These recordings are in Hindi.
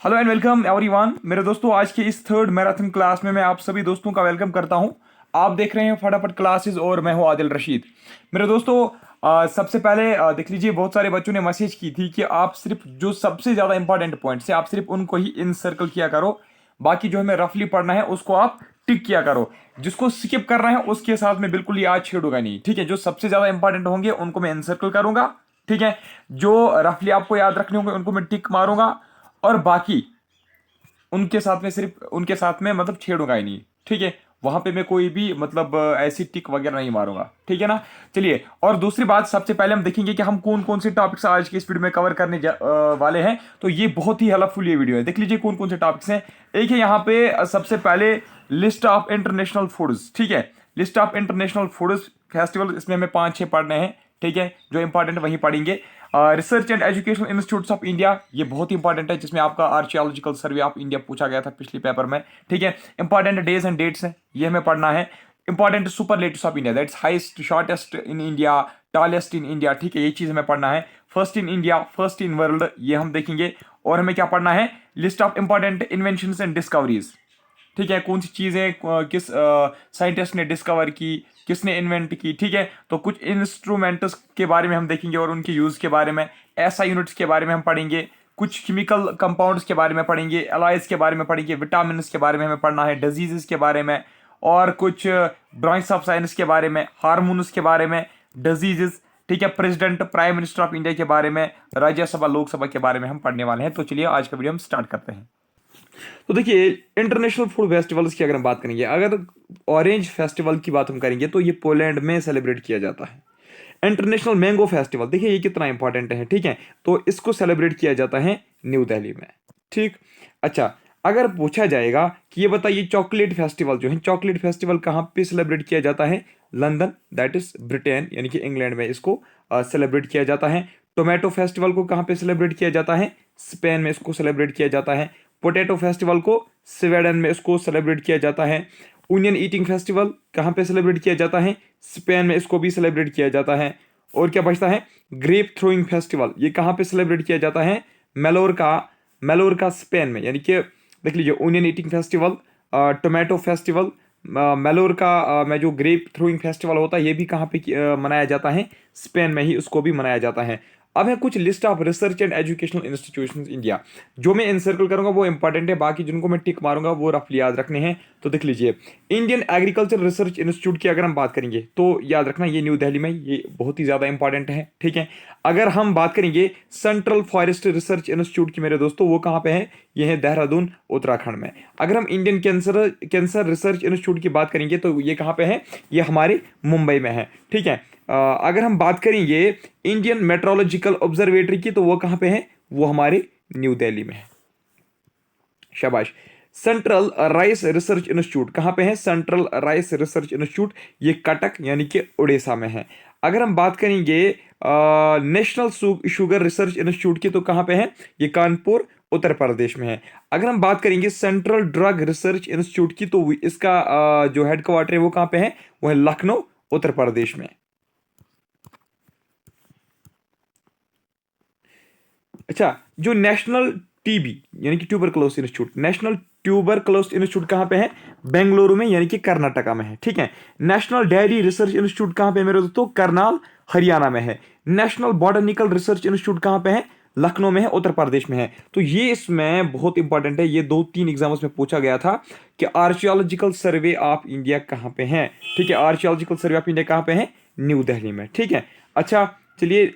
Hello and welcome everyone. मेरे दोस्तों, आज के इस थर्ड मैराथन क्लास में मैं आप सभी दोस्तों का वेलकम करता हूं। आप देख रहे हैं फटाफट क्लासेस और मैं हूं आदिल रशीद। मेरे दोस्तों, सबसे पहले देख लीजिए, बहुत सारे बच्चों ने मैसेज की थी कि आप सिर्फ जो सबसे ज़्यादा इंपॉर्टेंट पॉइंट्स है आप सिर्फ उनको ही इन सर्कल किया करो, बाकी जो हमें रफली पढ़ना है उसको आप टिक किया करो। जिसको स्किप करना है उसके साथ में बिल्कुल ही आज छेड़ूंगा नहीं, ठीक है। जो सबसे ज़्यादा इंपॉर्टेंट होंगे उनको मैं इन सर्कल करूंगा, ठीक है। जो रफली आपको याद रखने होंगे उनको मैं टिक मारूंगा, और बाकी उनके साथ में सिर्फ उनके साथ में मतलब छेड़ूंगा ही नहीं, ठीक है। वहां पे मैं कोई भी मतलब ऐसी टिक वगैरह नहीं मारूंगा, ठीक है ना। चलिए, और दूसरी बात, सबसे पहले हम देखेंगे कि हम कौन कौन से टॉपिक्स आज की इस वीडियो में कवर करने वाले हैं। तो ये बहुत ही हेल्पफुल ये वीडियो है। देख लीजिए कौन कौन से टॉपिक्स हैं। एक है यहाँ पे सबसे पहले लिस्ट ऑफ इंटरनेशनल फूड्स, ठीक है। List of international foods festival, इसमें हमें 5-6 पढ़ने हैं, ठीक है। जो इंपॉर्टेंट वही पढ़ेंगे। Research and educational institutes of India, ये बहुत ही इंपॉर्टेंट है, जिसमें आपका आर्कियोलॉजिकल सर्वे ऑफ इंडिया पूछा गया था पिछले पेपर में, ठीक है। इंपॉर्टेंट डेज एंड डेट्स हैं, ये हमें पढ़ना है। Important superlatives of India, that's highest, shortest in India, tallest in India, ठीक है। ये चीज हमें पढ़ना है। First in India, first in world, ये हम देखेंगे। और हमें क्या पढ़ना है, list of important inventions and discoveries, ठीक है। कौन सी चीजें किस साइंटिस्ट ने डिस्कवर की, किसने इन्वेंट की, ठीक है। तो कुछ इंस्ट्रूमेंट्स के बारे में हम देखेंगे और उनके यूज के बारे में। एसआई यूनिट्स के बारे में हम पढ़ेंगे। कुछ केमिकल कंपाउंड्स के बारे में पढ़ेंगे, एलाइज के बारे में पढ़ेंगे, विटामिन के बारे में हमें पढ़ना है, डिजीजेस के बारे में, और कुछ ब्रांच ऑफ साइंस के बारे में, हार्मोन्स के बारे में, डिजीजेस, ठीक है। President, prime minister of India के बारे में, राज्यसभा, लोकसभा के बारे में हम पढ़ने वाले हैं। तो चलिए आज का वीडियो हम स्टार्ट करते हैं। तो देखिए, इंटरनेशनल फूड फेस्टिवल्स की अगर हम बात करेंगे, अगर ऑरेंज फेस्टिवल की बात हम करेंगे तो ये पोलैंड में सेलिब्रेट किया जाता है। इंटरनेशनल मैंगो फेस्टिवल, देखिए ये कितना इंपॉर्टेंट है, ठीक है। तो इसको सेलिब्रेट किया जाता है न्यू दिल्ली में, ठीक। अच्छा, अगर पूछा जाएगा कि ये बताइए चॉकलेट फेस्टिवल जो है, चॉकलेट फेस्टिवल कहाँ पे सेलिब्रेट किया जाता है? लंदन, दैट इज ब्रिटेन, यानी कि इंग्लैंड में इसको सेलिब्रेट किया जाता है। टोमेटो फेस्टिवल को कहाँ पे सेलिब्रेट किया जाता है? स्पेन में इसको सेलिब्रेट किया जाता है। पोटैटो फेस्टिवल को स्वीडन में इसको सेलिब्रेट किया जाता है। ओनियन ईटिंग फेस्टिवल कहाँ पे सेलिब्रेट किया जाता है? स्पेन में इसको भी सेलिब्रेट किया जाता है। और क्या बचता है? ग्रेप थ्रोइंग फेस्टिवल, ये कहाँ पे सेलिब्रेट किया जाता है? मेलोरका स्पेन में, यानी कि देख लीजिए, onion eating festival, tomato festival, Mallorca में जो ग्रेप थ्रोइंग फेस्टिवल होता है ये भी कहाँ पे मनाया जाता है? स्पेन में ही उसको भी मनाया जाता है। अब है कुछ list of research and educational institutions India, जो मैं इनसर्कल करूंगा वो इंपॉर्टेंट है, बाकी जिनको मैं टिक मारूंगा वो रफली याद रखने हैं। तो देख लीजिए, इंडियन एग्रीकल्चर रिसर्च इंस्टीट्यूट की अगर हम बात करेंगे तो याद रखना ये न्यू दिल्ली में, ये बहुत ही ज्यादा इंपॉर्टेंट है, ठीक है। अगर हम बात करेंगे सेंट्रल फॉरेस्ट रिसर्च इंस्टीट्यूट की मेरे दोस्तों, वो कहाँ पे है? ये है देहरादून, उत्तराखंड में। अगर हम इंडियन कैंसर रिसर्च इंस्टीट्यूट की बात करेंगे तो ये कहाँ पे है? ये हमारे मुंबई में है, ठीक है। अगर हम बात करेंगे इंडियन मेट्रोलॉजिकल ऑब्जर्वेटरी की तो वो कहाँ पे है? वो हमारे न्यू दिल्ली में है। शाबाश। सेंट्रल राइस रिसर्च इंस्टीट्यूट कहाँ पे है? सेंट्रल राइस रिसर्च इंस्टीट्यूट, ये कटक यानी कि उड़ीसा में है। अगर हम बात करेंगे नेशनल शुगर रिसर्च इंस्टीट्यूट की तो कहाँ पे है? ये कानपुर, उत्तर प्रदेश में है। अगर हम बात करेंगे सेंट्रल ड्रग रिसर्च इंस्टीट्यूट की तो इसका जो हेडक्वार्टर है वो कहाँ पे है? वो है लखनऊ, उत्तर प्रदेश में। अच्छा, जो नेशनल टीबी यानी कि tuberculosis institute, national tuberculosis institute कहाँ पे है? बेंगलुरु में, यानी कि कर्नाटका में है, ठीक है। नेशनल डेयरी रिसर्च इंस्टीट्यूट कहाँ पे है मेरे दोस्तों? करनाल, हरियाणा में है। नेशनल बॉटनिकल रिसर्च इंस्टीट्यूट कहाँ पे है? लखनऊ में है, उत्तर प्रदेश में है। तो ये इसमें बहुत इंपॉर्टेंट है, ये 2-3 एग्जाम्स में पूछा गया था कि आर्कियोलॉजिकल सर्वे ऑफ इंडिया कहाँ पे है, ठीक है। आर्कियोलॉजिकल सर्वे ऑफ इंडिया कहाँ पे है? न्यू दिल्ली में, ठीक है। अच्छा, चलिए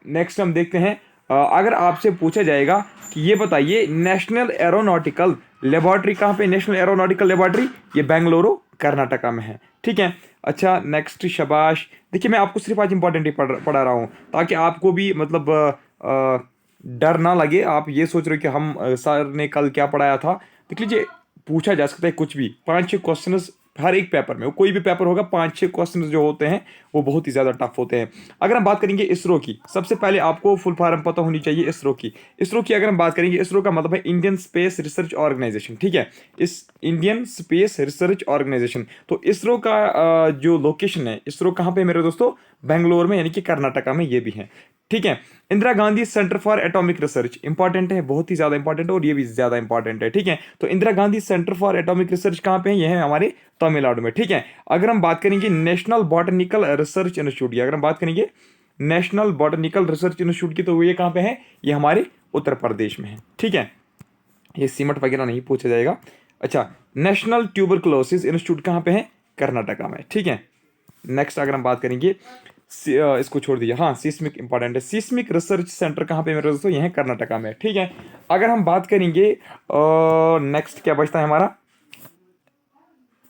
नेक्स्ट हम देखते हैं। अगर आपसे पूछा जाएगा कि ये बताइए नेशनल एरोनॉटिकल लेबोरेटरी कहाँ पे? नेशनल एरोनॉटिकल लेबोरेटरी ये बेंगलुरु, कर्नाटका में है, ठीक है। अच्छा, नेक्स्ट, शाबाश। देखिए, मैं आपको सिर्फ आज इंपॉर्टेंट ही पढ़ा रहा हूँ ताकि आपको भी मतलब डर ना लगे। आप ये सोच रहे हो कि हम सर ने कल क्या पढ़ाया था। देख लीजिए, पूछा जा सकता है कुछ भी, 5-6 क्वेश्चन हर एक पेपर में, कोई भी पेपर होगा, 5-6 क्वेश्चन जो होते हैं वो बहुत ही ज़्यादा टफ होते हैं। अगर हम बात करेंगे इसरो की, सबसे पहले आपको फुल फॉर्म पता होनी चाहिए इसरो की। इसरो की अगर हम बात करेंगे, इसरो का मतलब है इंडियन स्पेस रिसर्च ऑर्गेनाइजेशन, ठीक है। इस इंडियन स्पेस रिसर्च ऑर्गेनाइजेशन, तो इसरो का जो लोकेशन है, इसरो कहाँ पे है मेरे दोस्तों? बेंगलोर में यानी कि कर्नाटका में ये भी है। ठीक है। Indira Gandhi centre for atomic research important है, बहुत ही ज्यादा इंपॉर्टेंट है, और ये भी ज्यादा इंपॉर्टेंट है। ठीक है। तो Indira Gandhi centre for atomic research कहाँ पे है? ये है हमारे तमिलनाडु में। ठीक है। अगर हम बात करेंगे नेशनल बॉटनिकल रिसर्च इंस्टीट्यूट की, अगर हम बात करेंगे नेशनल बॉटनिकल रिसर्च इंस्टीट्यूट की, तो ये कहाँ पे है? ये हमारे उत्तर प्रदेश में है। ठीक है। ये सीमट वगैरह नहीं पूछा जाएगा। अच्छा, नेशनल ट्यूबरकुलोसिस इंस्टीट्यूट कहाँ पे है? कर्नाटका में। ठीक है। नेक्स्ट अगर हम बात करेंगे इसको छोड़ दीजिए, हाँ सीस्मिक इंपॉर्टेंट है। सीस्मिक रिसर्च सेंटर कहाँ पे मेरे दोस्तों? ये है कर्नाटका में। ठीक है। अगर हम बात करेंगे नेक्स्ट क्या बचता है हमारा?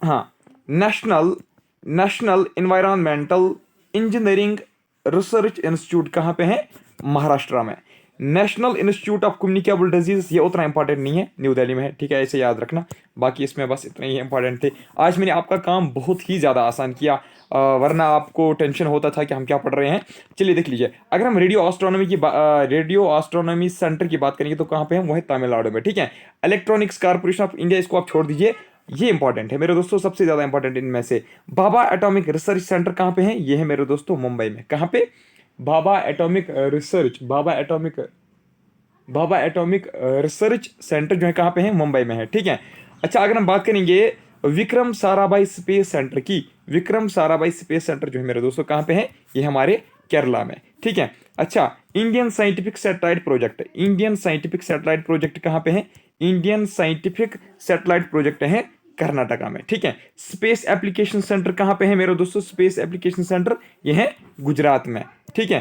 हाँ, national national environmental engineering research institute कहाँ पे है? महाराष्ट्र में। National institute of communicable disease ये उतना इंपॉर्टेंट नहीं है, न्यू दिल्ली में है। ठीक है, ऐसे याद रखना। बाकी इसमें बस इतने ही इंपॉर्टेंट थे। आज मैंने आपका काम बहुत ही ज़्यादा आसान किया, वरना आपको टेंशन होता था कि हम क्या पढ़ रहे हैं। चलिए देख लीजिए, अगर हम रेडियो एस्ट्रोनॉमी सेंटर की बात करेंगे तो कहाँ पे है? वो है तमिलनाडु में। ठीक है। इलेक्ट्रॉनिक्स कॉर्पोरेशन ऑफ इंडिया, इसको आप छोड़ दीजिए, ये इंपॉर्टेंट है मेरे दोस्तों, सबसे ज्यादा इंपॉर्टेंट इनमें से। भाभा एटॉमिक रिसर्च सेंटर कहाँ पे है? ये है मेरे दोस्तों मुंबई में। कहाँ पे? भाभा एटॉमिक रिसर्च सेंटर जो है कहाँ पे है? मुंबई में है। ठीक है। अच्छा, अगर हम बात करेंगे विक्रम साराभाई स्पेस सेंटर की, विक्रम साराभाई स्पेस सेंटर जो है मेरे दोस्तों कहाँ पे है? ये हमारे केरला में। ठीक है। अच्छा, Indian scientific satellite project, Indian scientific satellite project कहाँ पे है? इंडियन साइंटिफिक सैटेलाइट प्रोजेक्ट है कर्नाटका में। ठीक है। स्पेस एप्लीकेशन सेंटर कहाँ पे है मेरे दोस्तों? स्पेस एप्लीकेशन सेंटर ये है गुजरात में। ठीक है।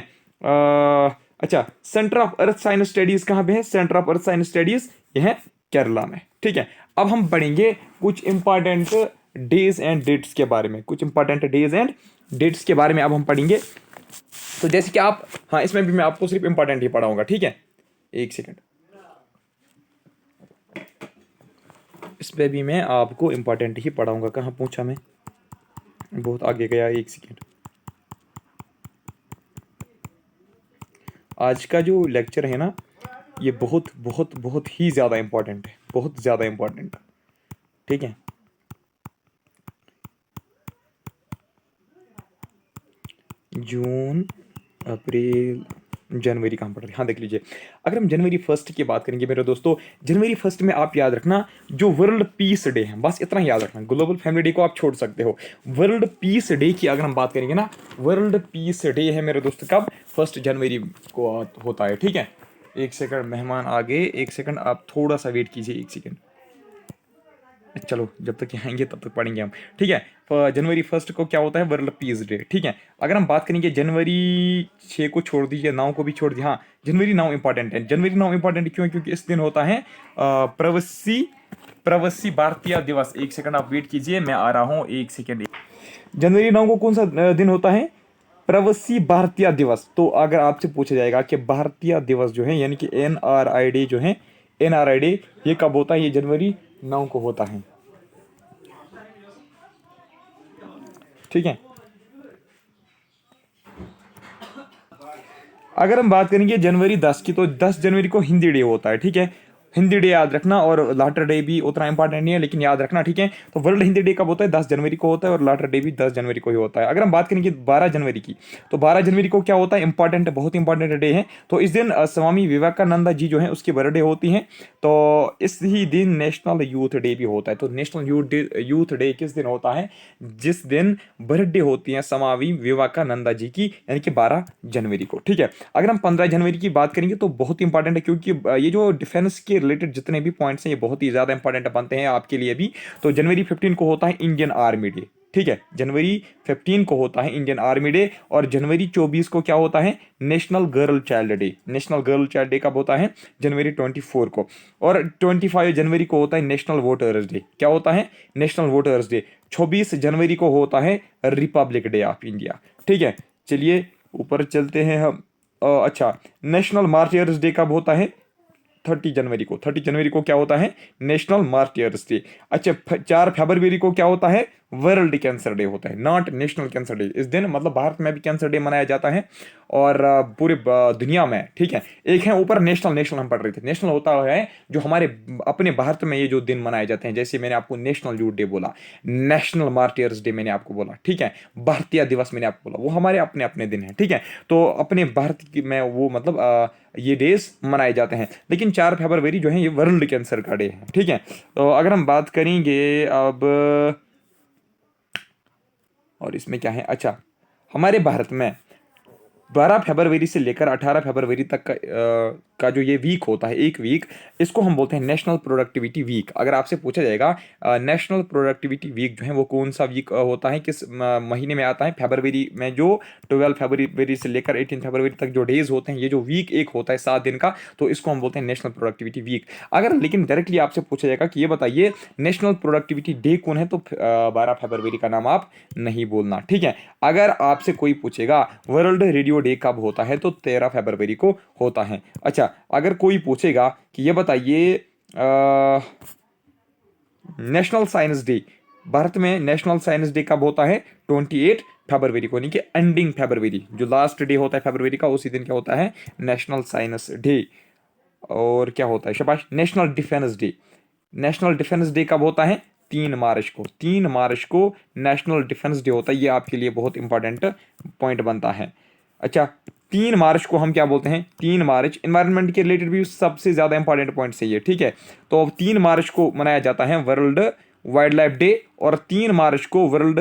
अच्छा, centre of earth science studies कहाँ पे है? Centre of earth science studies ये है केरला में। ठीक है। अब हम पढ़ेंगे कुछ इंपॉर्टेंट डेज एंड डेट्स के बारे में, कुछ इंपॉर्टेंट डेज एंड डेट्स के बारे में अब हम पढ़ेंगे। तो जैसे कि आप, हाँ इसमें भी मैं आपको सिर्फ इंपॉर्टेंट ही पढ़ाऊंगा। ठीक है, एक सेकेंड, इस पे भी मैं आपको इंपॉर्टेंट ही पढ़ाऊंगा। कहाँ पूछा मैं? बहुत आगे गया, एक सेकेंड। आज का जो लेक्चर है ना, ये बहुत बहुत बहुत ही ज़्यादा इंपॉर्टेंट है, बहुत ज़्यादा इंपॉर्टेंट। ठीक है। जून, अप्रैल, जनवरी कहाँ पड़ रही है? हाँ देख लीजिए, अगर हम जनवरी 1 की बात करेंगे मेरे दोस्तों, जनवरी 1 में आप याद रखना जो वर्ल्ड पीस डे है, बस इतना ही याद रखना। ग्लोबल फैमिली डे को आप छोड़ सकते हो। वर्ल्ड पीस डे की अगर हम बात करेंगे ना, वर्ल्ड पीस डे है मेरे दोस्तों कब? 1 जनवरी को होता है। ठीक है। एक सेकंड, मेहमान आ गए, एक सेकंड आप थोड़ा सा वेट कीजिए, एक सेकंड। चलो जब तक आएंगे तब तक पढ़ेंगे हम। ठीक है। तो जनवरी 1 को क्या होता है? World peace day. ठीक है। अगर हम बात करेंगे जनवरी 6 को छोड़ दीजिए, 9 को भी छोड़ दीजिए, हाँ जनवरी 9 इंपॉर्टेंट है। जनवरी 9 इंपॉर्टेंट क्यों है? क्योंकि इस दिन होता है प्रवासी भारतीय दिवस। एक सेकंड आप वेट कीजिए, मैं आ रहा हूँ, एक सेकंड। जनवरी 9 को कौन सा दिन होता है? प्रवासी भारतीय दिवस। तो अगर आपसे पूछा जाएगा कि भारतीय दिवस जो है यानी कि NRI जो है, NRI डे ये कब होता है? ये जनवरी 9 को होता है। ठीक है। अगर हम बात करेंगे जनवरी 10 की, तो 10 जनवरी को हिंदी डे होता है। ठीक है, हिंदी डे याद रखना, और लाटर डे भी उतना इंपॉर्टेंट नहीं है लेकिन याद रखना। ठीक है। तो वर्ल्ड हिंदी डे कब होता है? 10 जनवरी को होता है, और लाटर डे भी 10 जनवरी को ही होता है। अगर हम बात करेंगे 12 जनवरी की, तो 12 जनवरी को क्या होता है? इंपॉर्टेंट, बहुत इंपॉर्टेंट डे है। तो इस दिन स्वामी विवेकानंद जी जो है उसकी बर्थडे होती है। तो इस ही दिन नेशनल यूथ डे भी होता है। तो नेशनल यूथ डे किस दिन होता है? जिस दिन बर्थडे होती है स्वामी विवेकानंद जी की, यानी कि 12 जनवरी को। ठीक है। अगर हम 15 जनवरी की बात करेंगे तो बहुत इंपॉर्टेंट है, क्योंकि ये जो डिफेंस के रिलेटेड जितने भी पॉइंट्स हैं ये बहुत ही ज़्यादा इंपॉर्टेंट बनते हैं आपके लिए भी। तो जनवरी 15 को होता है इंडियन आर्मी डे। ठीक है, जनवरी 15 को होता है इंडियन आर्मी डे। और जनवरी 24 को क्या होता है? National girl child day. National girl child day कब होता है? जनवरी 24 को। और 25 जनवरी को होता है नेशनल वोटर्स डे। क्या होता है? National voters day. 26 जनवरी को होता है रिपब्लिक डे ऑफ इंडिया। ठीक है, चलिए ऊपर चलते हैं हम। अच्छा, नेशनल मार्टियर्स डे कब होता है? 30 जनवरी को। 30 जनवरी को क्या होता है? National martyrs day. अच्छा, 4 फरवरी को क्या होता है? वर्ल्ड कैंसर डे होता है, नॉट नेशनल कैंसर डे। इस दिन मतलब भारत में भी कैंसर डे मनाया जाता है और पूरे दुनिया में, ठीक है। एक है ऊपर नेशनल, नेशनल हम पढ़ रहे थे, नेशनल होता है जो हमारे अपने भारत में ये जो दिन मनाए जाते हैं, जैसे मैंने आपको नेशनल यूथ डे बोला, नेशनल मार्टियर्स डे मैंने आपको बोला, ठीक है, भारतीय दिवस मैंने आपको बोला, वो हमारे अपने अपने दिन है, ठीक है। तो अपने भारत में वो मतलब ये डेज मनाए जाते हैं। लेकिन 4 फरवरी जो है ये वर्ल्ड कैंसर का डे है, ठीक है। तो अगर हम बात करेंगे अब, और इसमें क्या है, अच्छा, हमारे भारत में 12 फरवरी से लेकर 18 फरवरी तक का जो ये वीक होता है, एक वीक, इसको हम बोलते हैं नेशनल प्रोडक्टिविटी वीक। अगर आपसे पूछा जाएगा नेशनल प्रोडक्टिविटी वीक जो है वो कौन सा वीक होता है, किस महीने में आता है, फरवरी में जो 12 फरवरी से लेकर 18 फरवरी तक जो डेज होते हैं, ये जो वीक एक होता है 7 दिन का, तो इसको हम बोलते हैं नेशनल प्रोडक्टिविटी वीक। अगर लेकिन डायरेक्टली आपसे पूछा जाएगा कि ये बताइए नेशनल प्रोडक्टिविटी डे कौन है, तो 12 फरवरी का नाम आप नहीं बोलना, ठीक है। अगर आपसे कोई पूछेगा वर्ल्ड रेडियो डे कब होता है, तो 13 फरवरी को होता है। अच्छा, अगर कोई पूछेगा कि ये बताइए नेशनल साइंस डे, भारत में नेशनल साइंस डे कब होता है, 28 फरवरी को, यानी कि एंडिंग फरवरी, जो लास्ट डे होता है फरवरी का, उसी दिन क्या होता है, नेशनल साइंस डे। और क्या होता है, शाबाश, national defence day, national defence day कब होता है, 3 मार्च को, 3 मार्च को नेशनल डिफेंस डे होता है। ये आपके लिए बहुत इंपॉर्टेंट पॉइंट बनता है। अच्छा, 3 मार्च को हम क्या बोलते हैं, 3 मार्च इन्वायरमेंट के रिलेटेड भी सबसे ज़्यादा इंपॉर्टेंट पॉइंट से ये, ठीक है। तो अब 3 मार्च को मनाया जाता है वर्ल्ड वाइल्ड लाइफ डे, और 3 मार्च को वर्ल्ड,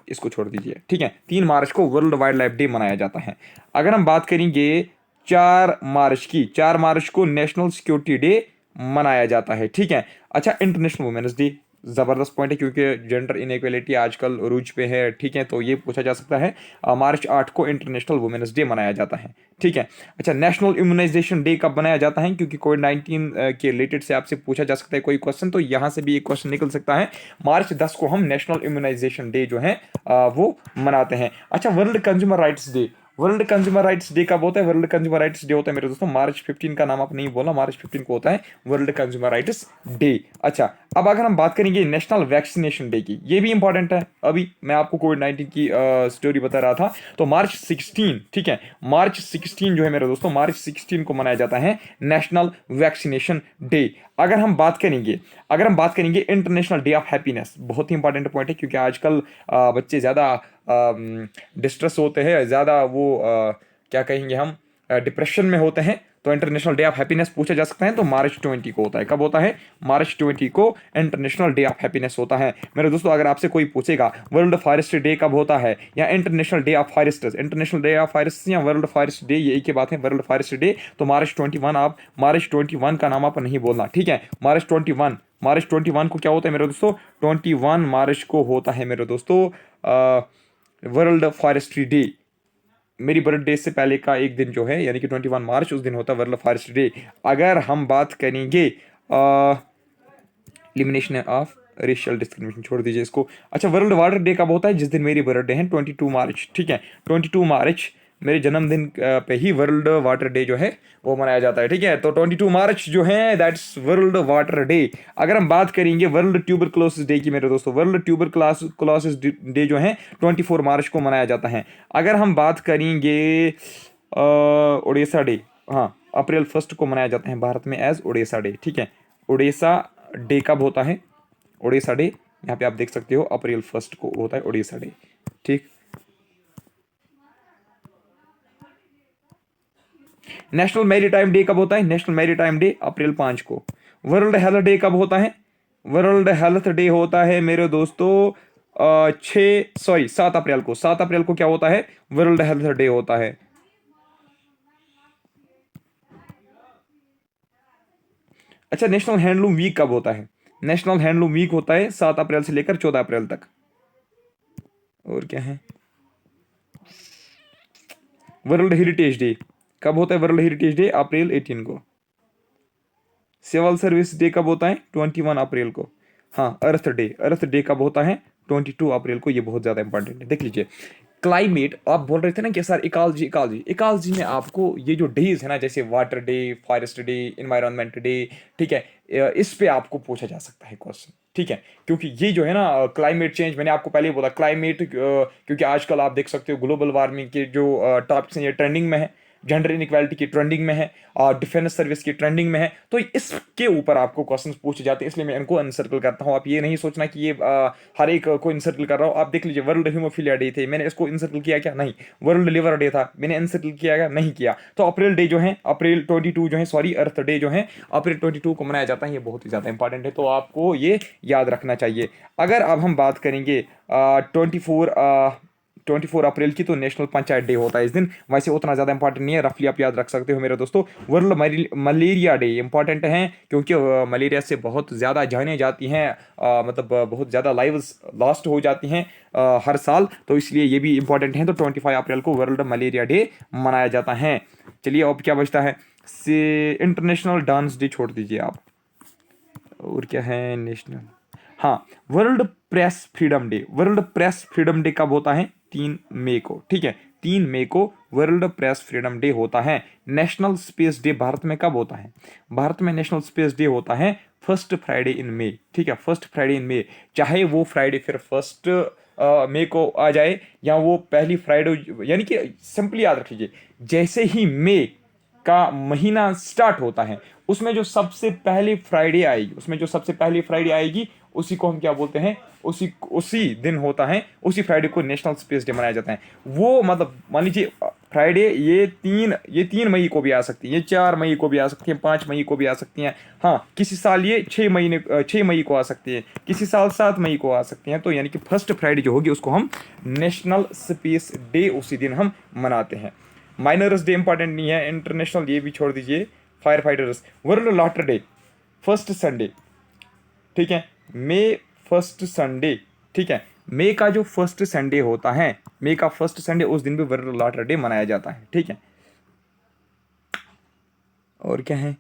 इसको छोड़ दीजिए, ठीक है, 3 मार्च को वर्ल्ड वाइल्ड लाइफ डे मनाया जाता है। अगर हम बात करेंगे 4 मार्च की, 4 मार्च को नेशनल सिक्योरिटी डे मनाया जाता है, ठीक है। अच्छा, इंटरनेशनल वुमेन्स डे, ज़बरदस्त पॉइंट है क्योंकि जेंडर इनइक्वालिटी आजकल रूज पे है, ठीक है, तो ये पूछा जा सकता है। मार्च 8 को इंटरनेशनल वुमेन्स डे मनाया जाता है, ठीक है। अच्छा, नेशनल इम्यूनाइजेशन डे कब मनाया जाता है, क्योंकि कोविड-19 के रिलेटेड से आपसे पूछा जा सकता है कोई क्वेश्चन, तो यहाँ से भी एक क्वेश्चन निकल सकता है। मार्च 10 को हम नेशनल इम्यूनाइजेशन डे जो है वो मनाते हैं। अच्छा, world consumer rights day, world consumer rights day कब होता है, वर्ल्ड कंज्यूमर राइट्स डे होता है मेरे दोस्तों मार्च 15 का नाम आप नहीं बोला, मार्च 15 को होता है वर्ल्ड कंज्यूमर राइट्स डे। अच्छा, अब अगर हम बात करेंगे नेशनल वैक्सीनेशन डे की, ये भी इंपॉर्टेंट है। अभी मैं आपको कोविड-19 की स्टोरी बता रहा था, तो मार्च 16, ठीक है, मार्च 16 जो है मेरे दोस्तों, मार्च 16 को मनाया जाता है नेशनल वैक्सीनेशन डे। अगर हम बात करेंगे इंटरनेशनल डे ऑफ हैप्पीनेस, बहुत ही इंपॉर्टेंट पॉइंट है क्योंकि आजकल बच्चे ज़्यादा डिस्ट्रेस होते हैं, ज़्यादा वो क्या कहेंगे हम, डिप्रेशन में होते हैं, तो इंटरनेशनल डे ऑफ हैप्पीनेस पूछा जा सकता है, तो मार्च 20 को होता है। कब होता है, मार्च 20 को इंटरनेशनल डे ऑफ हैप्पीनेस होता है मेरे दोस्तों। अगर आपसे कोई पूछेगा वर्ल्ड फॉरेस्ट डे कब होता है, या international day of Forester's, international day of forest या वर्ल्ड फॉरेस्ट डे, ये एक ही बात है, वर्ल्ड फॉरेस्ट डे, तो मार्च 21, आप मार्च 21 का नाम आप नहीं बोलना, ठीक है। मार्च 21 को क्या होता है मेरे दोस्तों, 21 मार्च को होता है मेरे दोस्तों वर्ल्ड फॉरेस्ट्री डे। मेरी बर्थडे से पहले का एक दिन जो है, यानी कि 21 मार्च, उस दिन होता है वर्ल्ड फॉरेस्ट डे। अगर हम बात करेंगे एलिमिनेशन ऑफ रेशियल डिस्क्रिमिनेशन, छोड़ दीजिए इसको। अच्छा, वर्ल्ड वाटर डे कब होता है, जिस दिन मेरी बर्थडे है, 22 मार्च, ठीक है, 22 मार्च मेरे जन्मदिन पे ही वर्ल्ड वाटर डे जो है वो मनाया जाता है, ठीक है। तो 22 मार्च जो है दैट्स वर्ल्ड वाटर डे। अगर हम बात करेंगे वर्ल्ड ट्यूबरक्लोसिस डे की मेरे दोस्तों, वर्ल्ड ट्यूबरक्लोसिस डे जो है 24 मार्च को मनाया जाता है। अगर हम बात करेंगे ओडिशा डे, हाँ, अप्रैल 1 को मनाया जाता है भारत में एज ओडिशा डे, ठीक है। ओडिशा डे कब होता है, ओडिशा डे यहाँ पे आप देख सकते हो अप्रैल 1 को होता है ओडिशा डे, ठीक। नेशनल मैरीटाइम डे कब होता है, नेशनल मैरीटाइम डे अप्रैल 5 को। वर्ल्ड हेल्थ डे कब होता है, वर्ल्ड हेल्थ डे होता है मेरे दोस्तों 7 अप्रैल को, 7 अप्रैल को क्या होता है, वर्ल्ड हेल्थ डे होता है। अच्छा, नेशनल हैंडलूम वीक कब होता है, नेशनल हैंडलूम वीक होता है 7 अप्रैल से लेकर 14 अप्रैल तक। और क्या है, वर्ल्ड हेरिटेज डे कब होता है, वर्ल्ड हेरिटेज डे अप्रैल 18 को। सिविल सर्विस डे कब होता है, 21 अप्रैल को। हाँ, अर्थ डे कब होता है, 22 अप्रैल को। ये बहुत ज़्यादा इंपॉर्टेंट है, देख लीजिए। क्लाइमेट, आप बोल रहे थे ना कि सर इकोलॉजी इकोलॉजी इकोलॉजी में आपको ये जो डेज है ना, जैसे water day, forest day, environment day, ठीक है, इस पे आपको पूछा जा सकता है क्वेश्चन। ठीक है, क्योंकि ये जो है ना क्लाइमेट चेंज, मैंने आपको पहले ही बोला क्लाइमेट, क्योंकि आजकल आप देख सकते हो ग्लोबल वार्मिंग के जो टॉपिक्स हैं ये ट्रेंडिंग में है, जेंडर इनइक्वालिटी की ट्रेंडिंग में है, और डिफेंस सर्विस की ट्रेंडिंग में है, तो इसके ऊपर आपको क्वेश्चंस पूछे जाते हैं, इसलिए मैं इनको अनसर्कल करता हूँ। आप ये नहीं सोचना कि ये हर एक को इनसर्कल कर रहा हूँ। आप देख लीजिए वर्ल्ड हीमोफीलिया डे थे, मैंने इसको इनसर्कल किया क्या? नहीं। वर्ल्ड लिवर डे था, मैंने इनसर्कल किया क्या? नहीं किया। तो अप्रैल डे जो है, अप्रैल 22 जो है, सॉरी अर्थ डे जो है अप्रैल 22 को मनाया जाता है, ये बहुत ही ज़्यादा इंपॉर्टेंट है, तो आपको ये याद रखना चाहिए। अगर अब हम बात करेंगे 24 अप्रैल की, तो नेशनल पंचायत डे होता है इस दिन। वैसे उतना ज़्यादा इंपॉर्टेंट नहीं है, रफली आप याद रख सकते हो मेरे दोस्तों। वर्ल्ड मलेरिया डे इंपॉर्टेंट है, क्योंकि मलेरिया से बहुत ज़्यादा जानें जाती हैं, मतलब बहुत ज़्यादा लाइव्स लॉस्ट हो जाती हैं हर साल, तो इसलिए ये भी इंपॉर्टेंट है। तो 25 अप्रैल को वर्ल्ड मलेरिया डे मनाया जाता है। चलिए अब क्या बचता है, से इंटरनेशनल डांस डे छोड़ दीजिए आप, और क्या है नेशनल, हाँ world press freedom day. World press freedom day कब होता है? 3 मई को, ठीक है, 3 मई को वर्ल्ड प्रेस फ्रीडम डे होता है। नेशनल स्पेस डे भारत में कब होता है? भारत में नेशनल स्पेस डे होता है फर्स्ट फ्राइडे इन मई, ठीक है, फर्स्ट फ्राइडे इन मई, चाहे वो फ्राइडे फिर फर्स्ट मई को आ जाए या वो पहली फ्राइडे, यानी कि सिंपली याद रखिए, जैसे ही मई का महीना स्टार्ट होता है उसमें जो सबसे पहली फ्राइडे आएगी, उसमें जो सबसे पहली फ्राइडे आएगी उसी को हम क्या बोलते हैं? उसी दिन होता है, उसी फ्राइडे को नेशनल स्पेस डे मनाया जाता है। वो मतलब मान लीजिए फ्राइडे ये 3 मई को भी आ सकती है, ये 4 मई को भी आ सकती है, 5 मई को भी आ सकती हैं, हाँ किसी साल ये 6 मई को आ सकती है, किसी साल 7 मई को आ सकती हैं। तो यानी कि फर्स्ट फ्राइडे जो होगी उसको हम नेशनल स्पेस डे उसी दिन हम मनाते हैं। माइनर्स डे इंपॉर्टेंट नहीं है, इंटरनेशनल ये भी छोड़ दीजिए। Fire fighters, world laughter day first Sunday, ठीक है, मई फर्स्ट संडे, ठीक है, मई का जो फर्स्ट संडे होता है, मई का फर्स्ट संडे, उस दिन भी वर्ल्ड लॉटर डे मनाया जाता है, ठीक है। और क्या है,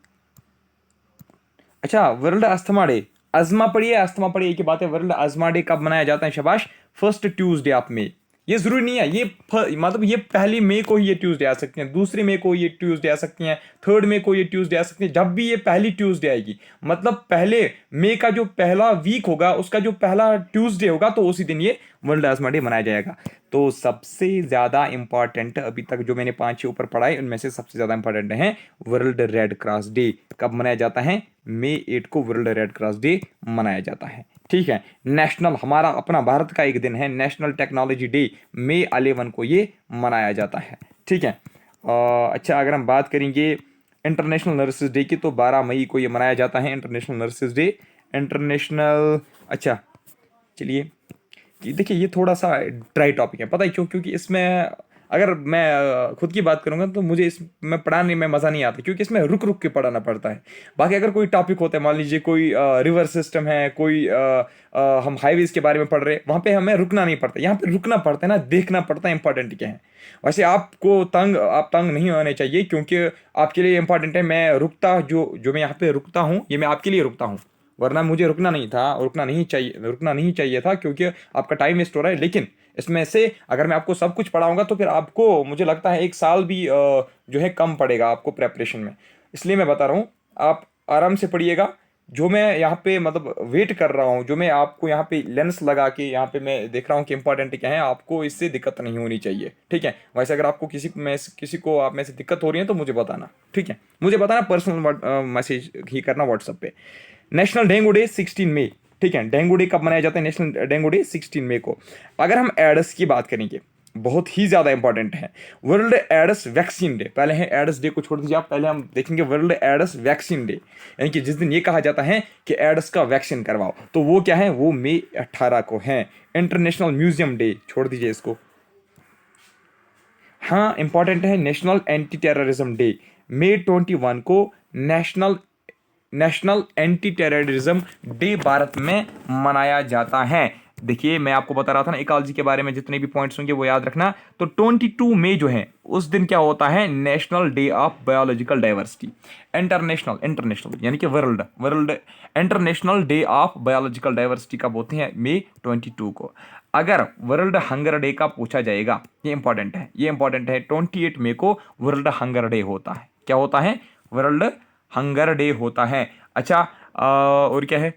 अच्छा वर्ल्ड अस्थमा डे, अजमा पढ़िए, अस्थमा पढ़िए की बात है। वर्ल्ड अजमा डे कब मनाया जाता है? शाबाश, फर्स्ट ट्यूसडे ऑफ मई। ये जरूरी नहीं है, ये मतलब ये पहली मई को ही ये ट्यूसडे आ सकती हैं, दूसरी मई को ये ट्यूसडे आ सकती हैं, 3 मई को ये ट्यूसडे आ सकती हैं, जब भी ये पहली ट्यूसडे आएगी, मतलब पहले मई का जो पहला वीक होगा उसका जो पहला ट्यूसडे होगा, तो उसी दिन ये वर्ल्ड अस्थमा डे मनाया जाएगा। तो सबसे ज़्यादा इंपॉर्टेंट अभी तक जो मैंने 5 ऊपर पढ़ाए उनमें से सबसे ज़्यादा इंपॉर्टेंट है वर्ल्ड रेड क्रॉस डे। कब मनाया जाता है? मई 8 को वर्ल्ड रेड क्रॉस डे मनाया जाता है, ठीक है। नेशनल, हमारा अपना भारत का एक दिन है, नेशनल टेक्नोलॉजी डे मई 11 को ये मनाया जाता है, ठीक है। अच्छा अगर हम बात करेंगे इंटरनेशनल नर्सेज डे की, तो 12 मई को ये मनाया जाता है इंटरनेशनल नर्सेज डे। इंटरनेशनल, अच्छा चलिए देखिए ये थोड़ा सा ड्राई टॉपिक है, पता है क्यों? क्योंकि इसमें अगर मैं खुद की बात करूंगा तो मुझे इसमें पढ़ाने में मज़ा नहीं आता, क्योंकि इसमें रुक रुक के पढ़ाना पड़ता है। बाकी अगर कोई टॉपिक होता है, मान लीजिए कोई रिवर सिस्टम है, कोई हम हाईवेज के बारे में पढ़ रहे हैं, वहाँ पे हमें रुकना नहीं पड़ता, यहाँ पे रुकना पड़ता है ना, देखना पड़ता है इंपॉर्टेंट क्या है। वैसे आप तंग नहीं होने चाहिए, क्योंकि आपके लिए इंपॉर्टेंट है। मैं रुकता जो मैं यहाँ पे रुकता हूँ, ये मैं आपके लिए रुकता हूँ, वरना मुझे रुकना नहीं था, रुकना नहीं चाहिए था, क्योंकि आपका टाइम वेस्ट हो रहा है। लेकिन इसमें से अगर मैं आपको सब कुछ पढ़ाऊंगा तो फिर आपको, मुझे लगता है 1 साल भी जो है कम पड़ेगा आपको प्रेपरेशन में। इसलिए मैं बता रहा हूँ आप आराम से पढ़िएगा। जो मैं यहाँ पे मतलब वेट कर रहा हूँ, जो मैं आपको यहाँ पे लेंस लगा के यहाँ पे मैं देख रहा हूँ कि इंपॉर्टेंट क्या है, आपको इससे दिक्कत नहीं होनी चाहिए, ठीक है। वैसे अगर आपको किसी को आप में से दिक्कत हो रही है तो मुझे बताना, ठीक है, मुझे बताना, पर्सनल मैसेज ही करना व्हाट्सएप पे। नेशनल डेंगू डे 16 मई, ठीक है। डेंगू डे कब मनाया जाता है? नेशनल डेंगू डे 16 मई को। अगर हम एड्स की बात करेंगे, बहुत ही ज़्यादा इंपॉर्टेंट है वर्ल्ड एड्स वैक्सीन डे। पहले है एड्स डे को छोड़ दीजिए आप, पहले हम देखेंगे वर्ल्ड एड्स वैक्सीन डे, यानी कि जिस दिन ये कहा जाता है कि एड्स का वैक्सीन करवाओ, तो वो क्या है? वो मई 18 को है। इंटरनेशनल म्यूजियम डे, छोड़ दीजिए इसको। हाँ इंपॉर्टेंट है नेशनल एंटी टेररिज्म डे, मई 21 को national anti terrorism day Bharat में मनाया जाता है। देखिए मैं आपको बता रहा था ना इकोलॉजी के बारे में, जितने भी पॉइंट्स होंगे वो याद रखना। तो 22 मई जो है उस दिन क्या होता है? National day of biological diversity. International यानी कि world international day of biological diversity कब होते हैं? मई 22 को। अगर वर्ल्ड हंगर डे का पूछा जाएगा, ये इंपॉर्टेंट है, 28 मई को वर्ल्ड हंगर डे होता है। क्या होता है? वर्ल्ड हंगर डे होता है। अच्छा और क्या है?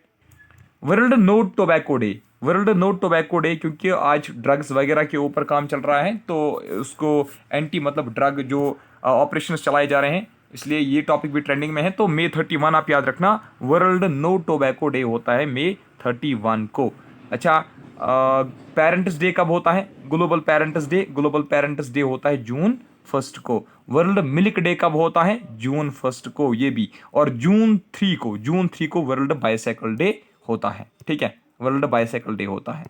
World no tobacco day, world no tobacco day, क्योंकि आज ड्रग्स वगैरह के ऊपर काम चल रहा है, तो उसको एंटी मतलब ड्रग जो ऑपरेशन चलाए जा रहे हैं, इसलिए ये टॉपिक भी ट्रेंडिंग में है। तो May 31 आप याद रखना, वर्ल्ड नो टोबैको डे होता है May 31 को। अच्छा, पेरेंट्स डे कब होता है? Global parents day, global parents day होता है June 1 को। वर्ल्ड मिल्क डे कब होता है? June 1 को, ये भी। और June 3 को वर्ल्ड बाइसाइकिल डे होता है। ठीक है, वर्ल्ड बाइसाइकिल डे होता है।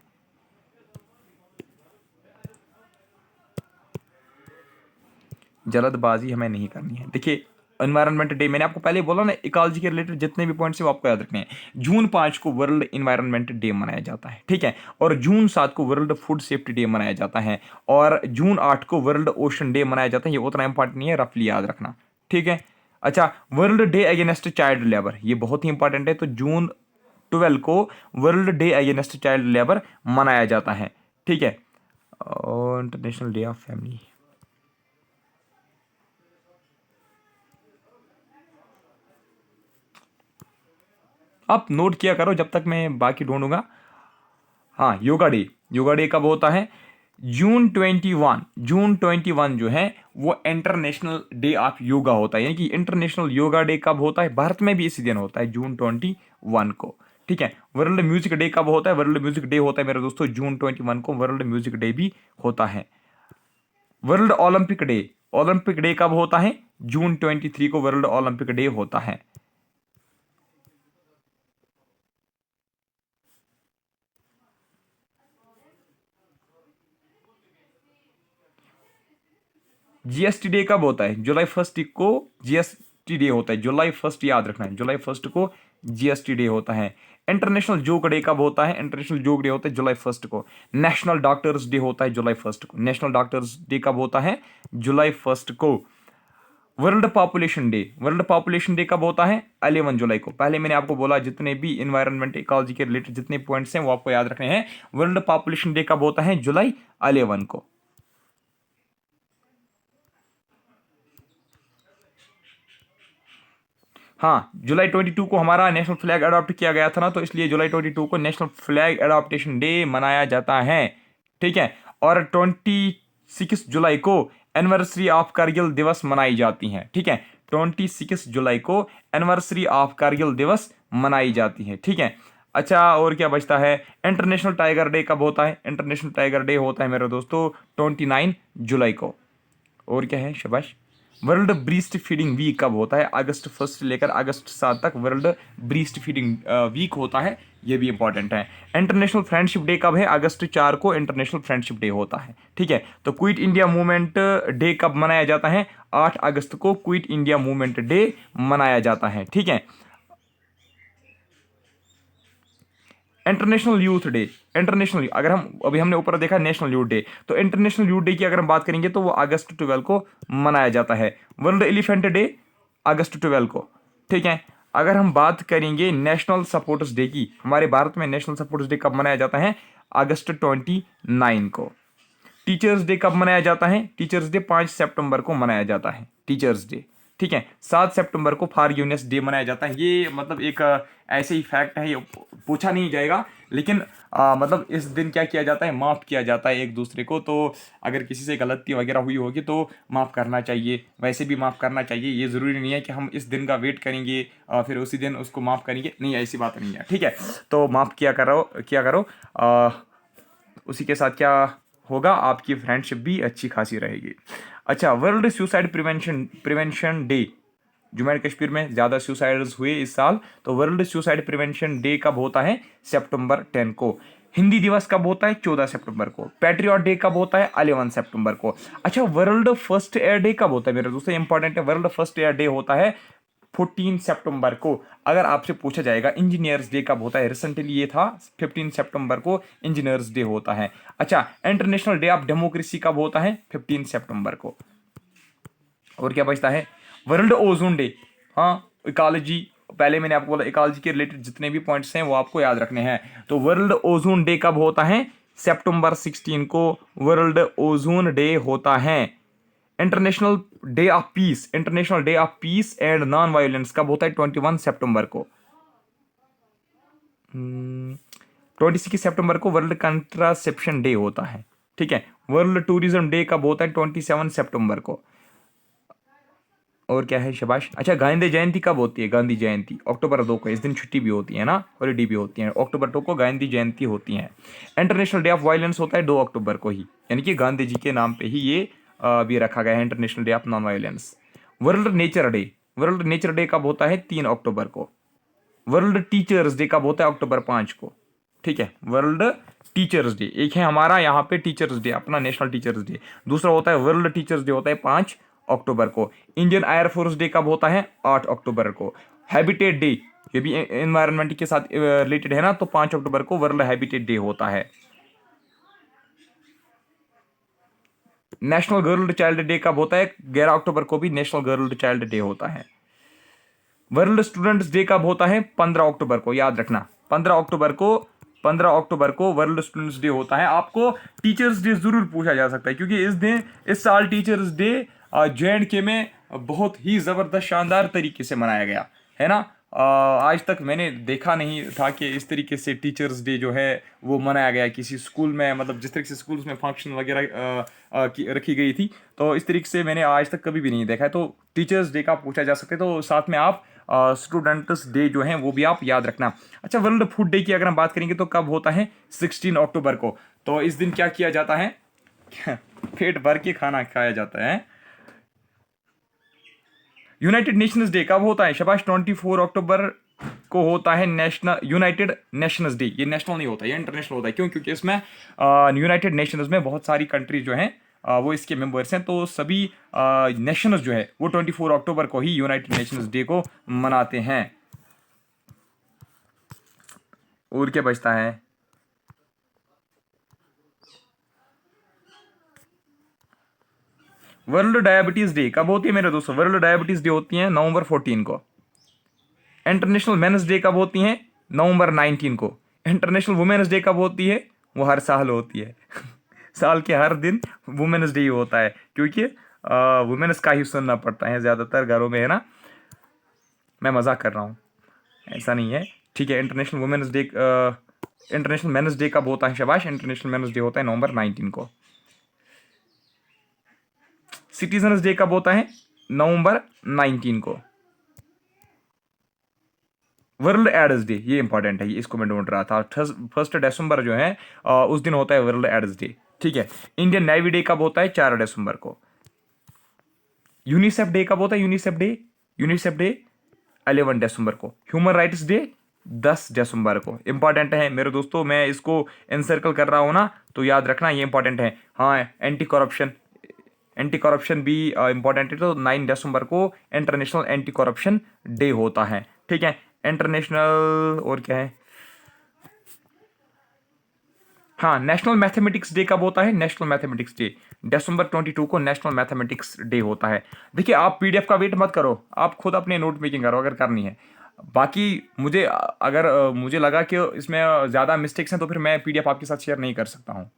जल्दबाजी हमें नहीं करनी है। देखिए, एनवायरनमेंट डे मैंने आपको पहले बोला ना, इकोलॉजी के रिलेटेड जितने भी पॉइंट्स हैं वो आपको याद रखने हैं। June 5 को वर्ल्ड इन्वायरमेंट डे मनाया जाता है। ठीक है, और June 7 को वर्ल्ड फूड सेफ्टी डे मनाया जाता है, और June 8 को वर्ल्ड ओशन डे मनाया जाता है। ये उतना इंपॉर्टेंट नहीं है, रफली याद रखना। ठीक है। अच्छा, world day against child labour, ये बहुत ही इंपॉर्टेंट है। तो June 12 को world day against child labour मनाया जाता है। ठीक है, और इंटरनेशनल डे ऑफ फैमिली, आप नोट किया करो जब तक मैं बाकी ढूंढूंगा। हाँ, योगा डे, योगा डे कब होता है? June 21 जो है वो इंटरनेशनल डे ऑफ योगा होता है। यानी कि इंटरनेशनल योगा डे कब होता है? भारत में भी इसी दिन होता है, June 21 को। ठीक है, वर्ल्ड म्यूजिक डे कब होता है? वर्ल्ड म्यूजिक डे होता है मेरे दोस्तों June 21 को, वर्ल्ड म्यूजिक डे भी होता है। World Olympic day, Olympic day कब होता है? June 23 को वर्ल्ड ओलंपिक डे होता है। जीएसटी डे कब होता है? July 1 को जीएसटी डे होता है। July 1 याद रखना है, July 1 को जीएसटी डे होता है। इंटरनेशनल जोक डे कब होता है? इंटरनेशनल जोक डे होता है July 1 को। नेशनल डॉक्टर्स डे होता है July 1 को। नेशनल डॉक्टर्स डे कब होता है? July 1 को। World population day, world population day कब होता है? 11 जुलाई को। पहले मैंने आपको बोला जितने भी इन्वायरमेंट इकोलॉजी के रिलेटेड जितने पॉइंट्स हैं वो आपको याद रखने हैं। वर्ल्ड पॉपुलेशन डे कब होता है? July 11 को। हाँ, July 22 को हमारा नेशनल फ्लैग अडॉप्ट किया गया था ना, तो इसलिए July 22 को नेशनल फ्लैग अडॉप्टेशन डे मनाया जाता है। ठीक है, और 26 जुलाई को एनिवर्सरी ऑफ कारगिल दिवस मनाई जाती है। ठीक है, 26 जुलाई को एनिवर्सरी ऑफ कारगिल दिवस मनाई जाती है। ठीक है। अच्छा, और क्या बचता है? इंटरनेशनल टाइगर डे कब होता है? इंटरनेशनल टाइगर डे होता है मेरे दोस्तों 29 जुलाई को। और क्या है? शाबाश। वर्ल्ड ब्रीस्ट फीडिंग वीक कब होता है? August 1 से लेकर August 7 तक वर्ल्ड ब्रीस्ट फीडिंग वीक होता है, ये भी इंपॉर्टेंट है। इंटरनेशनल फ्रेंडशिप डे कब है? August 4 को इंटरनेशनल फ्रेंडशिप डे होता है। ठीक है, तो क्विट इंडिया मूवमेंट डे कब मनाया जाता है? 8 अगस्त को क्विट इंडिया मूवमेंट डे मनाया जाता है। ठीक है। इंटरनेशनल यूथ डे, इंटरनेशनल, अगर हम अभी हमने ऊपर देखा नेशनल यूथ डे, तो इंटरनेशनल यूथ डे की अगर हम बात करेंगे तो वो August 12 को मनाया जाता है। वर्ल्ड एलिफेंट डे August 12 को। ठीक है, अगर हम बात करेंगे नेशनल सपोर्ट्स डे की, हमारे भारत में नेशनल सपोर्ट्स डे कब मनाया जाता है? August 29 को। टीचर्स डे कब मनाया जाता है? टीचर्स डे 5 सितंबर को मनाया जाता है, टीचर्स डे। ठीक है, 7 सितंबर को फॉरगिवनेस डे मनाया जाता है। ये मतलब एक ऐसे ही फैक्ट है, ये पूछा नहीं जाएगा, लेकिन मतलब इस दिन क्या किया जाता है? माफ़ किया जाता है एक दूसरे को। तो अगर किसी से गलती वगैरह हुई होगी तो माफ़ करना चाहिए, वैसे भी माफ़ करना चाहिए। ये ज़रूरी नहीं है कि हम इस दिन का वेट करेंगे फिर उसी दिन उसको माफ़ करेंगे, नहीं, ऐसी बात नहीं है। ठीक है, तो माफ़ किया करो, किया करो। उसी के साथ क्या होगा? आपकी फ्रेंडशिप भी अच्छी खासी रहेगी। अच्छा, world suicide prevention day, Jammu and Kashmir में ज़्यादा सुसाइड्स हुए इस साल, तो वर्ल्ड सुसाइड प्रिवेंशन डे कब होता है? September 10 को। हिंदी दिवस कब होता है? 14 सितंबर को। पैट्रियट डे कब होता है? 11 सितंबर को। अच्छा, वर्ल्ड फर्स्ट एयर डे कब होता है मेरे दोस्तों? इंपॉर्टेंट है, वर्ल्ड फर्स्ट एयर डे होता है 14 सितंबर को। अगर आपसे पूछा जाएगा इंजीनियर्स डे कब होता है, रिसेंटली ये था 15 सितंबर को इंजीनियर्स डे होता है। अच्छा, इंटरनेशनल डे ऑफ डेमोक्रेसी कब होता है? 15 सितंबर को। और क्या बचता है? वर्ल्ड ओजोन डे, हाँ, इकोलॉजी, पहले मैंने आपको बोला इकोलॉजी के रिलेटेड जितने भी पॉइंट्स हैं वो आपको याद रखने हैं। तो वर्ल्ड ओजोन डे कब होता है? September 16 को वर्ल्ड ओजोन डे होता है। International day of peace, international day of peace and non violence कब होता है? 21 सितंबर को। 26 सितंबर को वर्ल्ड कंट्रासेप्शन डे होता है, ठीक है। वर्ल्ड टूरिज्म डे कब होता है? 27 सितंबर को। और क्या है, शाबाश। अच्छा, गांधी जयंती कब होती है? गांधी जयंती अक्टूबर 2 को। इस दिन छुट्टी भी होती है ना, हॉलीडे भी होती है। अक्टूबर 2 को गांधी जयंती होती है। इंटरनेशनल डे ऑफ वायलेंस होता है 2 अक्टूबर को ही, यानी कि गांधी जी के नाम पे ही ये भी रखा गया है, international day of non violence. World nature day, world nature day कब होता है? 3 अक्टूबर को। वर्ल्ड टीचर्स डे कब होता है? अक्टूबर 5 को, ठीक है। वर्ल्ड टीचर्स डे एक है हमारा यहाँ पे टीचर्स डे, अपना नेशनल टीचर्स डे। दूसरा होता है वर्ल्ड टीचर्स डे, होता है 5 अक्टूबर को। इंडियन एयरफोर्स डे कब होता है? 8 अक्टूबर को। हैबिटेट डे, ये भी एनवायरनमेंट के साथ रिलेटेड है ना, तो 5 अक्टूबर को वर्ल्ड हैबिटेट डे होता है। नेशनल गर्ल चाइल्ड डे कब होता है? 11 अक्टूबर को भी नेशनल गर्ल चाइल्ड डे होता है। वर्ल्ड स्टूडेंट्स डे कब होता है? 15 अक्टूबर को, याद रखना। 15 अक्टूबर को वर्ल्ड स्टूडेंट्स डे होता है। आपको टीचर्स डे जरूर पूछा जा सकता है, क्योंकि इस साल टीचर्स डे JNK में बहुत ही जबरदस्त शानदार तरीके से मनाया गया है ना। आज तक मैंने देखा नहीं था कि इस तरीके से टीचर्स डे जो है वो मनाया गया किसी स्कूल में, मतलब जिस तरीके से स्कूल्स में फंक्शन वगैरह रखी गई थी, तो इस तरीके से मैंने आज तक कभी भी नहीं देखा है। तो टीचर्स डे का पूछा जा सकता है, तो साथ में आप स्टूडेंट्स डे जो है वो भी आप याद रखना। अच्छा, वर्ल्ड फूड डे की अगर हम बात करेंगे तो कब होता है? 16 अक्टूबर को। तो इस दिन क्या किया जाता है? पेट भर के खाना खाया जाता है। यूनाइटेड नेशंस डे कब होता है? शाबाश, 24 अक्टूबर को होता है नेशनल यूनाइटेड नेशंस डे। ये नेशनल नहीं होता, ये इंटरनेशनल होता है। क्यों? क्योंकि इसमें यूनाइटेड नेशंस में बहुत सारी कंट्रीज जो हैं वो इसके मेंबर्स हैं, तो सभी नेशंस जो है वो 24 अक्टूबर को ही यूनाइटेड नेशंस डे को मनाते हैं। और क्या बचता है? वर्ल्ड डायबिटीज डे कब होती है मेरे दोस्तों? वर्ल्ड डायबिटीज डे होती है नवंबर 14 को। इंटरनेशनल मेंस डे कब होती है? नवंबर 19 को। इंटरनेशनल वुमेन्स डे कब होती है? वो हर साल होती है। साल के हर दिन वुमेन्स डे होता है, क्योंकि वुमेन्स का ही सुनना पड़ता है ज़्यादातर घरों में, है ना। मैं मजाक कर रहा हूँ, ऐसा नहीं है, ठीक है। International women's day, international men's day कब होता है? शाबाश, इंटरनेशनल मेंस डे होता है नवंबर 19 को। सिटीजन्स डे कब होता है? नवंबर 19 को। वर्ल्ड एड्स डे, ये इंपॉर्टेंट है, इसको मैं ढूंढ रहा था। 1 दिसंबर जो है उस दिन होता है वर्ल्ड एड्स डे, ठीक है। इंडियन नेवी डे कब होता है? 4 दिसंबर को। यूनिसेफ डे कब होता है? यूनिसेफ डे 11 दिसंबर को। ह्यूमन राइट्स डे 10 दिसंबर को। इंपॉर्टेंट है मेरे दोस्तों, मैं इसको एनसर्कल कर रहा हूँ ना, तो याद रखना ये इंपॉर्टेंट है। हाँ, एंटी करप्शन भी इंपॉर्टेंट है, तो 9 दिसंबर को इंटरनेशनल एंटी करप्शन डे होता है, ठीक है। इंटरनेशनल और क्या है? हाँ, नेशनल मैथमेटिक्स डे कब होता है? नेशनल मैथमेटिक्स डे दिसंबर 22 को नेशनल मैथमेटिक्स डे होता है। देखिए, आप PDF का वेट मत करो, आप खुद अपने नोट मेकिंग करो अगर करनी है। बाकी मुझे अगर मुझे लगा कि इसमें ज़्यादा मिस्टेक्स हैं, तो फिर मैं PDF आपके साथ शेयर नहीं कर सकता हूँ,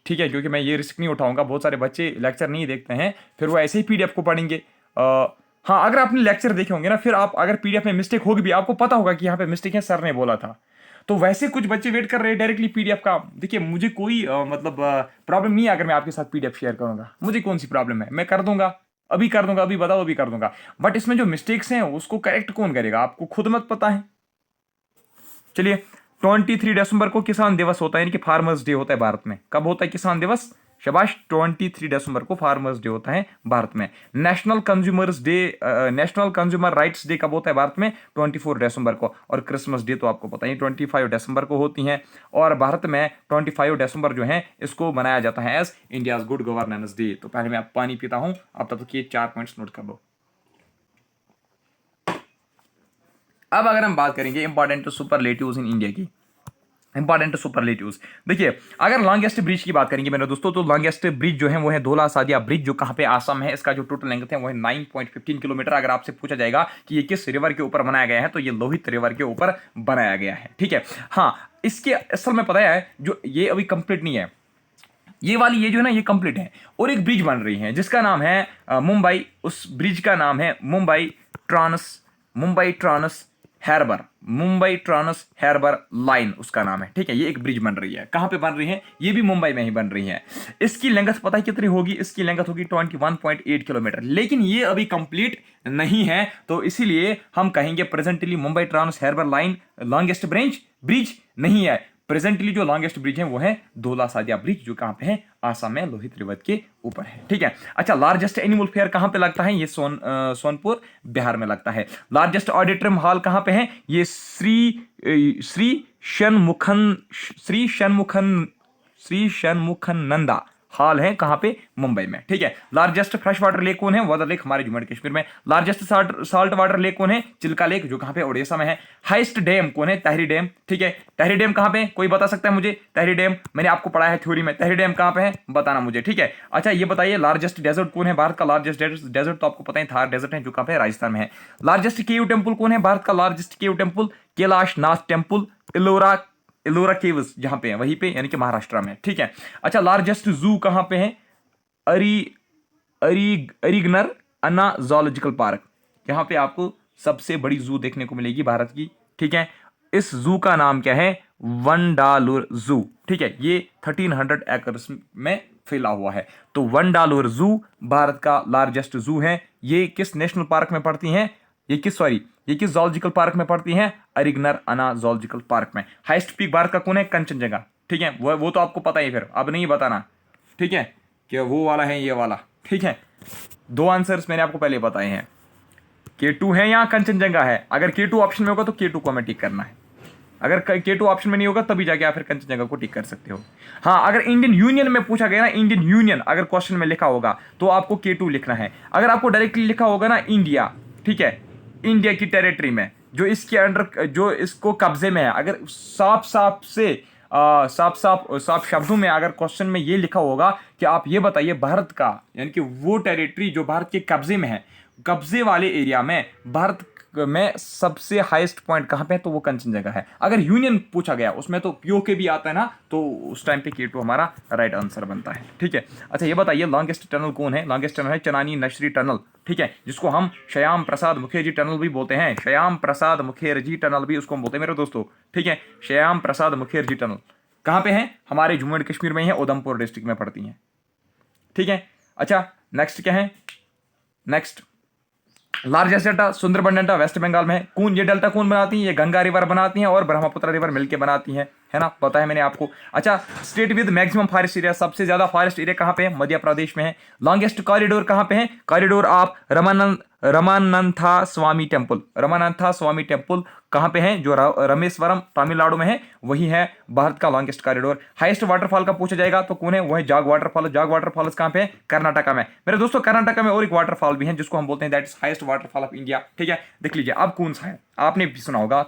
ठीक है, क्योंकि मैं ये रिस्क नहीं उठाऊंगा। बहुत सारे बच्चे लेक्चर नहीं देखते हैं, फिर वो ऐसे ही PDF को पढ़ेंगे। हाँ, अगर आपने लेक्चर देखे होंगे ना, फिर आप अगर PDF में मिस्टेक होगी भी, आपको पता होगा कि यहाँ पे मिस्टेक है, सर ने बोला था। तो वैसे कुछ बच्चे वेट कर रहे हैं डायरेक्टली PDF का। देखिए, मुझे कोई मतलब प्रॉब्लम नहीं है अगर मैं आपके साथ PDF शेयर करूंगा, मुझे कौन सी प्रॉब्लम है, मैं कर दूंगा, अभी कर दूंगा, अभी बताओ, अभी कर दूंगा। बट इसमें जो मिस्टेक्स हैं उसको करेक्ट कौन करेगा? आपको खुद मत पता है। चलिए, 23 दिसंबर को किसान दिवस होता है, यानी कि फार्मर्स डे होता है भारत में। कब होता है किसान दिवस? शाबाश, 23 दिसंबर को फार्मर्स डे होता है भारत में। National consumers day, national consumer rights day कब होता है भारत में? 24 दिसंबर को। और क्रिसमस डे तो आपको पता ही 25 दिसंबर को होती हैं। और भारत में 25 दिसंबर जो है इसको मनाया जाता है as India's good governance day. तो पहले मैं आप पानी पीता हूं, आप तब तक ये 4 पॉइंट्स नोट कर लो। अब अगर हम बात करेंगे इंपॉर्टेंट सुपरलेटिव्स इन इंडिया की, इंपॉर्टेंट सुपरलेटिव्स, देखिए, अगर लॉन्गेस्ट ब्रिज की बात करेंगे मेरे दोस्तों, तो लॉन्गेस्ट ब्रिज जो है वो है धौला सादिया ब्रिज, जो कहाँ पे आसम है। इसका जो टोटल लेंथ है वो है 9.15 किलोमीटर। अगर आपसे पूछा जाएगा कि ये किस रिवर के ऊपर बनाया गया है, तो ये लोहित रिवर के ऊपर बनाया गया है, ठीक है। हाँ, इसके असल में पता है, जो ये अभी कंप्लीट नहीं है, ये वाली, ये जो है ना, ये कंप्लीट है। और एक ब्रिज बन रही है जिसका नाम है मुंबई, उस ब्रिज का नाम है Mumbai trans harbour, Mumbai trans harbour line उसका नाम है, ठीक है। ये एक ब्रिज बन रही है, कहां पे बन रही है? ये भी मुंबई में ही बन रही है। इसकी लेंथ पता है कितनी होगी? इसकी लेंथ होगी 21.8 किलोमीटर, लेकिन ये अभी कंप्लीट नहीं है, तो इसीलिए हम कहेंगे presently Mumbai trans harbour line longest bridge नहीं है। प्रेजेंटली जो लॉन्गेस्ट ब्रिज है वो है धोला सादिया ब्रिज, जो कहां पे है? आसाम में लोहित रिवर के ऊपर है, ठीक है। अच्छा, लार्जेस्ट एनिमल फेयर कहां पे लगता है? ये सोनपुर बिहार में लगता है। लार्जेस्ट ऑडिटोरियम हॉल कहां पे है? ये श्री षणमुखनंदा हॉल है, कहां पे? मुंबई में, ठीक है। लार्जेस्ट फ्रेश वाटर लेक कौन है? वाटर लेक हमारे जम्मू एंड कश्मीर में। लार्जेस्ट साल्ट वाटर लेक कौन है? चिल्का लेक, जो कहां पे? ओडिशा में है। हाईएस्ट डैम कौन है? तहरी डैम, ठीक है। तहरी डैम कहां पे? कोई बता सकता है मुझे? तहरी डैम मैंने आपको पढ़ाया है थ्योरी में, तहरी डैम कहां पे है? बताना मुझे, ठीक है। अच्छा, ये बताइए लार्जेस्ट डेजर्ट कौन है? भारत का लार्जेस्ट डेजर्ट तो आपको पता है, थार डेजर्ट है, जो कहां पे? राजस्थान में है। लार्जेस्ट केव टेम्पल कौन है? भारत का largest cave temple Kailash Nath temple, Ellora caves जहां पे है वहीं पे, यानी कि महाराष्ट्र में, ठीक है। अच्छा, लार्जेस्ट जू कहां पे है? अरिगनर अन्ना जूलॉजिकल पार्क, यहाँ पे आपको सबसे बड़ी जू देखने को मिलेगी भारत की, ठीक है। इस जू का नाम क्या है? वंडालूर जू, ठीक है। ये 1300 एकर्स में फैला हुआ है। तो वंडालूर जू भारत का लार्जेस्ट जू है। ये किस नेशनल पार्क में पड़ती हैं? ये किस जूलॉजिकल पार्क में पड़ती हैं? अरिगनर अन्ना जूलॉजिकल पार्क में। हाईएस्ट पीक भारत का कौन है? कंचनजंगा, ठीक है। वो तो आपको पता ही, फिर अब नहीं बताना, ठीक है, कि वो वाला है ये वाला, ठीक है। दो आंसर्स मैंने आपको पहले बताए हैं, K2 है या कंचनजंगा है। अगर K2 ऑप्शन में होगा तो K2 को हमें टिक करना है, अगर K2 ऑप्शन में नहीं होगा तभी जाके आप फिर कंचनजंगा को टिक कर सकते हो। हाँ, अगर इंडियन यूनियन में पूछा गया ना, इंडियन यूनियन अगर क्वेश्चन में लिखा होगा तो आपको K2 लिखना है। अगर आपको डायरेक्टली लिखा होगा ना इंडिया, ठीक है, इंडिया की टेरिटरी में जो इसके अंडर, जो इसको कब्जे में है, अगर साफ शब्दों में अगर क्वेश्चन में ये लिखा होगा कि आप ये बताइए भारत का, यानी कि वो टेरिटरी जो भारत के कब्जे में है, कब्जे वाले एरिया में भारत में सबसे हाईएस्ट पॉइंट कहां पे है? तो वो कंचनजंगा है। अगर यूनियन पूछा गया उसमें तो पीओके भी आता है ना, तो उस टाइम पे K2 हमारा राइट आंसर बनता है, ठीक है। अच्छा, ये बताइए लॉन्गेस्ट टनल कौन है? लॉन्गेस्ट टनल है चनानी नशरी टनल, ठीक है, जिसको हम श्याम प्रसाद मुखर्जी टनल भी बोलते हैं। श्याम प्रसाद मुखर्जी टनल भी उसको हम बोलते हैं मेरे दोस्तों, ठीक है। श्याम प्रसाद मुखर्जी टनल कहां पे है? हमारे जम्मू एंड कश्मीर में ही है, उधमपुर डिस्ट्रिक्ट में पड़ती है, ठीक है। अच्छा, नेक्स्ट क्या है? Next largest delta Sundarban delta West Bengal में है। ये डेल्टा कौन बनाती है? ये गंगा रिवर बनाती हैं और ब्रह्मपुत्र रिवर मिलकर बनाती हैं, है ना, पता है मैंने आपको। अच्छा, state with maximum forest area, सबसे ज्यादा फॉरेस्ट एरिया कहां पे है? मध्य प्रदेश में है। लॉन्गेस्ट कॉरिडोर कहां पे है? कॉरिडोर ऑफ रमानंथा स्वामी टेम्पल कहां पे है? जो रामेश्वरम तमिलनाडु में है, वही है भारत का लॉन्गेस्ट कॉरिडोर। हाईएस्ट वाटरफॉल का पूछा जाएगा तो कौन है? वो है जाग वाटरफॉल। जाग वाटरफॉल कहां पे है? कर्नाटका में। मेरे दोस्तों, कर्नाटका में और एक वाटरफॉल भी है जिसको हम बोलते हैं that is highest waterfall of India, ठीक है। देख लीजिए अब कौन सा है, आपने भी सुना होगा,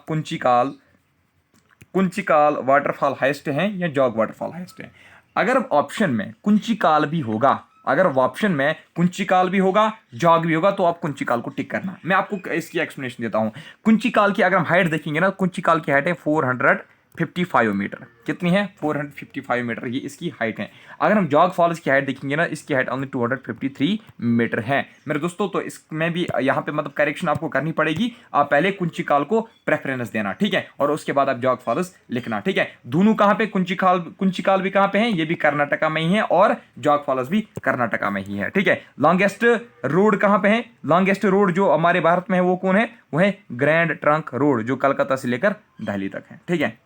कुंचिकाल वाटरफॉल हाईएस्ट है या जॉग वाटरफॉल हाईएस्ट है? अगर ऑप्शन में कुंचिकाल भी होगा, अगर ऑप्शन में कुंचिकाल भी होगा, जॉग भी होगा, तो आप कुंचिकाल को टिक करना। मैं आपको इसकी एक्सप्लेनेशन देता हूं। कुंचिकाल की अगर हम हाइट देखेंगे ना, कुंचिकाल की हाइट है 455 मीटर। कितनी है? 455 मीटर, ये इसकी हाइट है। अगर हम जॉग फॉल्स की हाइट देखेंगे ना, इसकी हाइट ओनली 253 मीटर है मेरे दोस्तों। तो इसमें भी यहाँ पे मतलब करेक्शन आपको करनी पड़ेगी। आप पहले कुंचिकाल को प्रेफरेंस देना, ठीक है, और उसके बाद आप जॉग फॉल्स लिखना, ठीक है। दोनों कहाँ पे? कुंचिकाल भी कहाँ पे है? ये भी कर्नाटका में ही है और जॉग फॉल्स भी कर्नाटका में ही है, ठीक है। लॉन्गेस्ट रोड कहाँ पे है? लॉन्गेस्ट रोड जो हमारे भारत में है वो कौन है? वो है ग्रैंड ट्रंक रोड, जो कलकत्ता से लेकर दिल्ली तक है, ठीक है।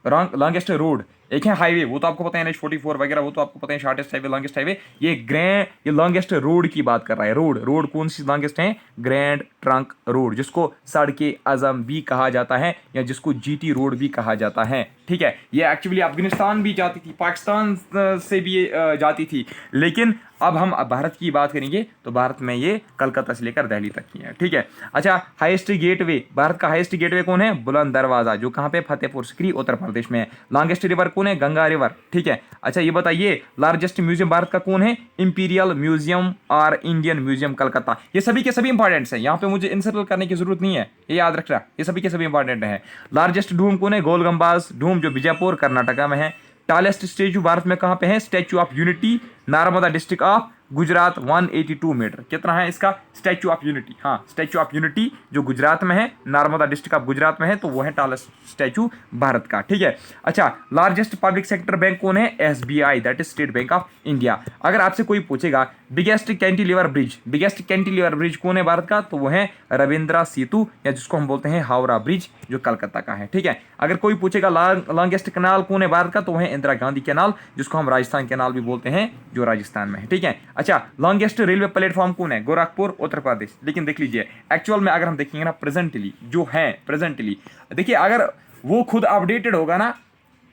लॉन्गेस्ट रोड एक है हाईवे, वो तो आपको पता है, NH44 वगैरह, वो तो आपको पता है, शॉर्टेस्ट हाईवे, लॉन्गेस्ट हाईवे। ये लॉन्गेस्ट रोड की बात कर रहा है। रोड कौन सी लॉन्गेस्ट है? ग्रैंड ट्रंक रोड, जिसको सड़के आजम भी कहा जाता है या जिसको GT रोड भी कहा जाता है, ठीक है। ये एक्चुअली अफगानिस्तान भी जाती थी, पाकिस्तान से भी जाती थी, लेकिन अब हम भारत की बात करेंगे तो भारत में ये कलकत्ता से लेकर दिल्ली तक की है, ठीक है। अच्छा, हाईएस्ट गेटवे, भारत का हाईएस्ट गेटवे कौन है? बुलंद दरवाजा, जो कहाँ पे? फतेहपुर सीकरी उत्तर प्रदेश में है। लॉन्गेस्ट रिवर कौन है? गंगा रिवर, ठीक है। अच्छा, ये बताइए लार्जेस्ट म्यूजियम भारत का कौन है? इंपीरियल म्यूजियम और इंडियन म्यूजियम कलकत्ता। ये सभी के सभी इंपॉर्टेंट्स हैं, यहाँ पे मुझे इंसर्कल करने की जरूरत नहीं है, ये याद रखना, ये सभी के सभी इंपॉर्टेंट है। लार्जेस्ट डूम कौन है? गोलगंबाज डूम, जो बीजापुर कर्नाटका में है। टॉलेस्ट स्टैचू भारत में कहां पे है? Statue of Unity, Narmada district of Gujarat 182 metre. कितना है इसका? स्टैचू ऑफ यूनिटी, हाँ स्टैचू ऑफ यूनिटी जो गुजरात में है, नर्मदा डिस्ट्रिक्ट ऑफ गुजरात में है, तो वो है टॉलेस्ट स्टैचू भारत का। ठीक है। अच्छा, लार्जेस्ट पब्लिक सेक्टर बैंक कौन है? SBI, that is state bank of India. अगर आपसे कोई पूछेगा biggest cantilever bridge, biggest cantilever bridge कौन है भारत का? तो वो है रविंद्रा सेतु, या जिसको हम बोलते हैं हावड़ा ब्रिज, जो कलकत्ता का है। ठीक है। अगर कोई पूछेगा लॉन्गेस्ट कैनाल कौन है भारत का? तो वो है इंदिरा गांधी कैनाल, जिसको हम राजस्थान कैनाल भी बोलते हैं, जो राजस्थान में है। ठीक है। अच्छा, लॉन्गेस्ट रेलवे प्लेटफॉर्म कौन है? गोरखपुर, उत्तर प्रदेश। लेकिन देख लीजिए एक्चुअल में अगर हम देखेंगे ना, प्रेजेंटली जो है, प्रेजेंटली देखिए, अगर वो खुद अपडेटेड होगा ना,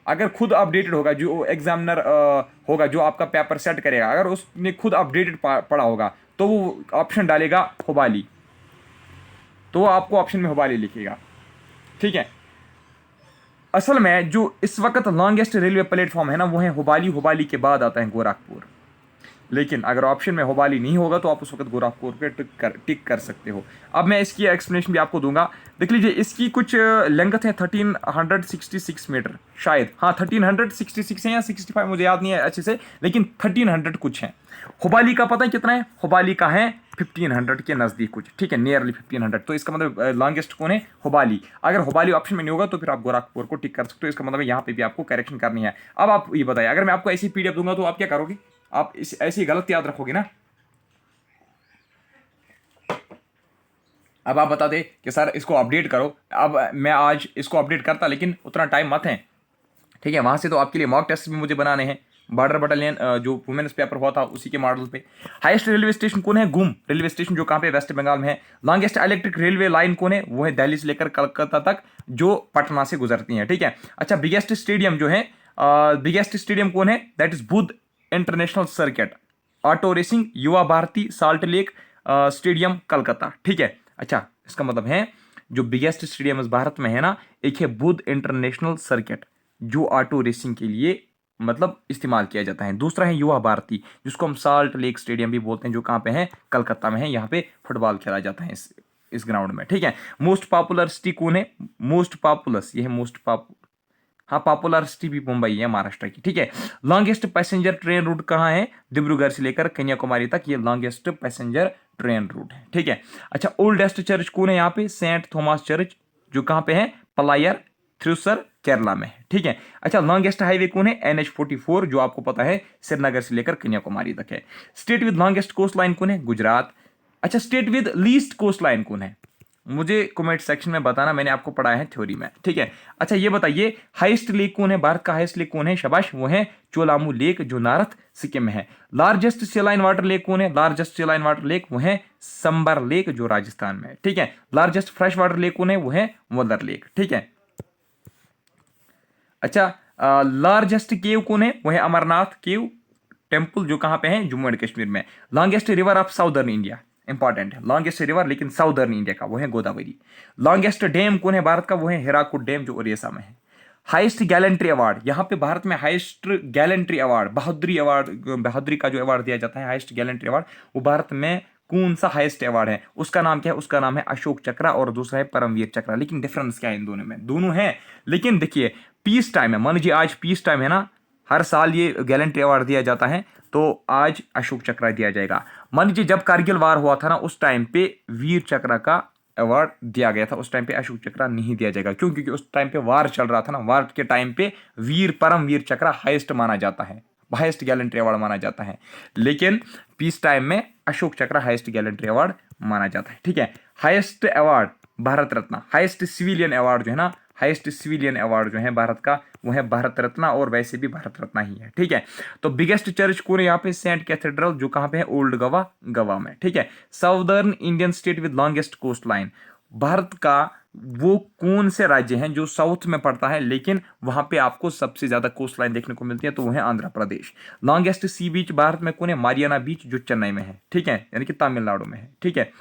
अगर खुद अपडेटेड होगा, जो एग्जामिनर होगा, जो आपका पेपर सेट करेगा, अगर उसने खुद अपडेटेड पढ़ा होगा, तो वो ऑप्शन डालेगा हुबाली, तो वो आपको ऑप्शन में हुबाली लिखेगा। ठीक है। असल में जो इस वक्त लॉन्गेस्ट रेलवे प्लेटफॉर्म है ना, वो है हुबाली, हुबाली के बाद आता है गोरखपुर। लेकिन अगर ऑप्शन में हुबाली नहीं होगा तो आप उस वक्त गोरखपुर पे टिक कर सकते हो। अब मैं इसकी एक्सप्लेनेशन भी आपको दूंगा। देख लीजिए, इसकी कुछ लेंथ है 1366 मीटर शायद, हाँ 1366 है या 65, मुझे याद नहीं है अच्छे से, लेकिन 1300 कुछ है। हुबाली का पता है कितना है? हुबाली का है 1500 के नज़दीक कुछ। ठीक है, नियरली 1500। तो इसका मतलब लॉन्गेस्ट कौन है? हुबाली। अगर हुबाली ऑप्शन में नहीं होगा तो फिर आप गोरखपुर को टिक कर सकते हो। इसका मतलब यहाँ पे भी आपको करेक्शन करनी है। अब आप ये बताइए, अगर मैं आपको ऐसी पीडीएफ दूंगा तो आप क्या करोगे? आप इस ऐसी गलत याद रखोगे ना। अब आप बता दे कि सर इसको अपडेट करो। अब मैं आज इसको अपडेट करता, लेकिन उतना टाइम मत है। ठीक है। वहां से तो आपके लिए मॉक टेस्ट भी मुझे बनाने हैं। बॉर्डर बटालियन जो वुमेन्स पेपर हुआ था उसी के मॉडल पे। हाईएस्ट रेलवे स्टेशन कौन है? गुम रेलवे स्टेशन, जो कहाँ पे? वेस्ट बंगाल में है। लॉन्गेस्ट इलेक्ट्रिक रेलवे लाइन कौन है? वो है दिल्ली से लेकर कलकत्ता तक, जो पटना से गुजरती है। ठीक है। अच्छा, बिगेस्ट स्टेडियम जो है, बिगेस्ट स्टेडियम कौन है? That is Buddh international circuit, auto racing, Yuva Bharati, salt lake stadium, Calcutta. ठीक है। अच्छा, इसका मतलब है जो बिगेस्ट स्टेडियम इस भारत में है ना, एक है बुद्ध इंटरनेशनल सर्किट, जो ऑटो रेसिंग के लिए मतलब इस्तेमाल किया जाता है। दूसरा है युवा भारती, जिसको हम साल्ट लेक स्टेडियम भी बोलते हैं, जो कहाँ पे है? कलकत्ता में है। यहाँ पे फुटबॉल खेला जाता है इस ग्राउंड में। ठीक है। मोस्ट पॉपुलर सिटी कौन है? मोस्ट पॉपुलस, ये है मोस्ट हाँ पॉपुलर सिटी भी मुंबई है, महाराष्ट्र की। ठीक है। लॉन्गेस्ट पैसेंजर ट्रेन रूट कहाँ है? डिब्रूगढ़ से लेकर कन्याकुमारी तक, ये लॉन्गेस्ट पैसेंजर ट्रेन रूट है। ठीक है। अच्छा, ओल्डेस्ट चर्च कौन है यहाँ पे? सेंट थॉमस चर्च, जो कहाँ पे है? पलायर, थ्रिसर, केरला में है। ठीक है। अच्छा, लॉन्गेस्ट हाईवे कौन है? NH44, जो आपको पता है श्रीनगर से लेकर कन्याकुमारी तक है। State with longest coast line कौन है? गुजरात। अच्छा, state with least coast line कौन है? मुझे कमेंट सेक्शन में बताना, मैंने आपको पढ़ाया है थ्योरी में। ठीक है। अच्छा, ये बताइए हाईएस्ट लेक कौन है? भारत का हाईएस्ट लेक कौन है? शाबाश, वो है चोलामू लेक, जो नॉर्थ सिक्किम में है। लार्जेस्ट सेलाइन वाटर लेक कौन है? लार्जेस्ट सेलाइन वाटर लेक वो है संबर लेक, जो राजस्थान में है। ठीक है। लार्जेस्ट फ्रेश वाटर लेक कौन है? वो है वल्लर लेक। ठीक है। अच्छा, लार्जेस्ट केव कौन है? वो है अमरनाथ केव टेम्पल, जो कहां पे है? जम्मू एंड कश्मीर में। Longest river of southern India, important है, लॉन्गेस्ट रिवर लेकिन साउदर्न इंडिया का, वो है गोदावरी। लॉन्गेस्ट डैम कौन है भारत का? वो है हिराकुड डैम, जो ओडिशा में है। हाईएस्ट गैलेंट्री अवार्ड, यहाँ पे भारत में हाईएस्ट गैलेंट्री अवार्ड, बहादुरी अवार्ड, बहादुरी का जो अवार्ड दिया जाता है, हाईएस्ट गैलेंट्री अवार्ड, वो भारत में कौन सा हाईएस्ट अवार्ड है? उसका नाम क्या है? उसका नाम है अशोक चक्र, और दूसरा है परमवीर चक्र। लेकिन डिफरेंस क्या है इन दोनों में? दोनों है, लेकिन देखिए पीस टाइम है, मान लीजिए आज पीस टाइम है ना, हर साल ये गैलेंट्री अवार्ड दिया जाता है, तो आज अशोक चक्र दिया जाएगा। मान लीजिए जब कारगिल वार हुआ था ना, उस टाइम पे वीर चक्र का अवार्ड दिया गया था, उस टाइम पे अशोक चक्र नहीं दिया जाएगा। क्यों? क्योंकि उस टाइम पे वार चल रहा था ना, वार के टाइम पे परम वीर चक्र हाईएस्ट माना जाता है, हाईएस्ट गैलेंट्री अवार्ड माना जाता है। लेकिन पीस टाइम में अशोक चक्र हाईएस्ट गैलेंट्री अवार्ड माना जाता है। ठीक है। Highest award Bharat Ratna, highest civilian award जो है ना, हाईएस्ट सिविलियन अवार्ड जो है भारत का, वो है भारत रत्न, और वैसे भी भारत रत्न ही है। ठीक है। तो बिगेस्ट चर्च कौन है यहाँ पे? सेंट कैथेड्रल, जो कहाँ पे है? ओल्ड गोवा, गोवा में। ठीक है। Southern Indian state with longest coast line, Bharat का वो कौन से राज्य हैं जो साउथ में पड़ता है, लेकिन वहां पे आपको सबसे ज्यादा कोस्ट लाइन देखने को मिलती है? तो वो है आंध्र प्रदेश। लॉन्गेस्ट सी बीच भारत में कौन है? मारियाना बीच, जो चेन्नई में है। ठीक है, यानी कि तमिलनाडु में है। ठीक है।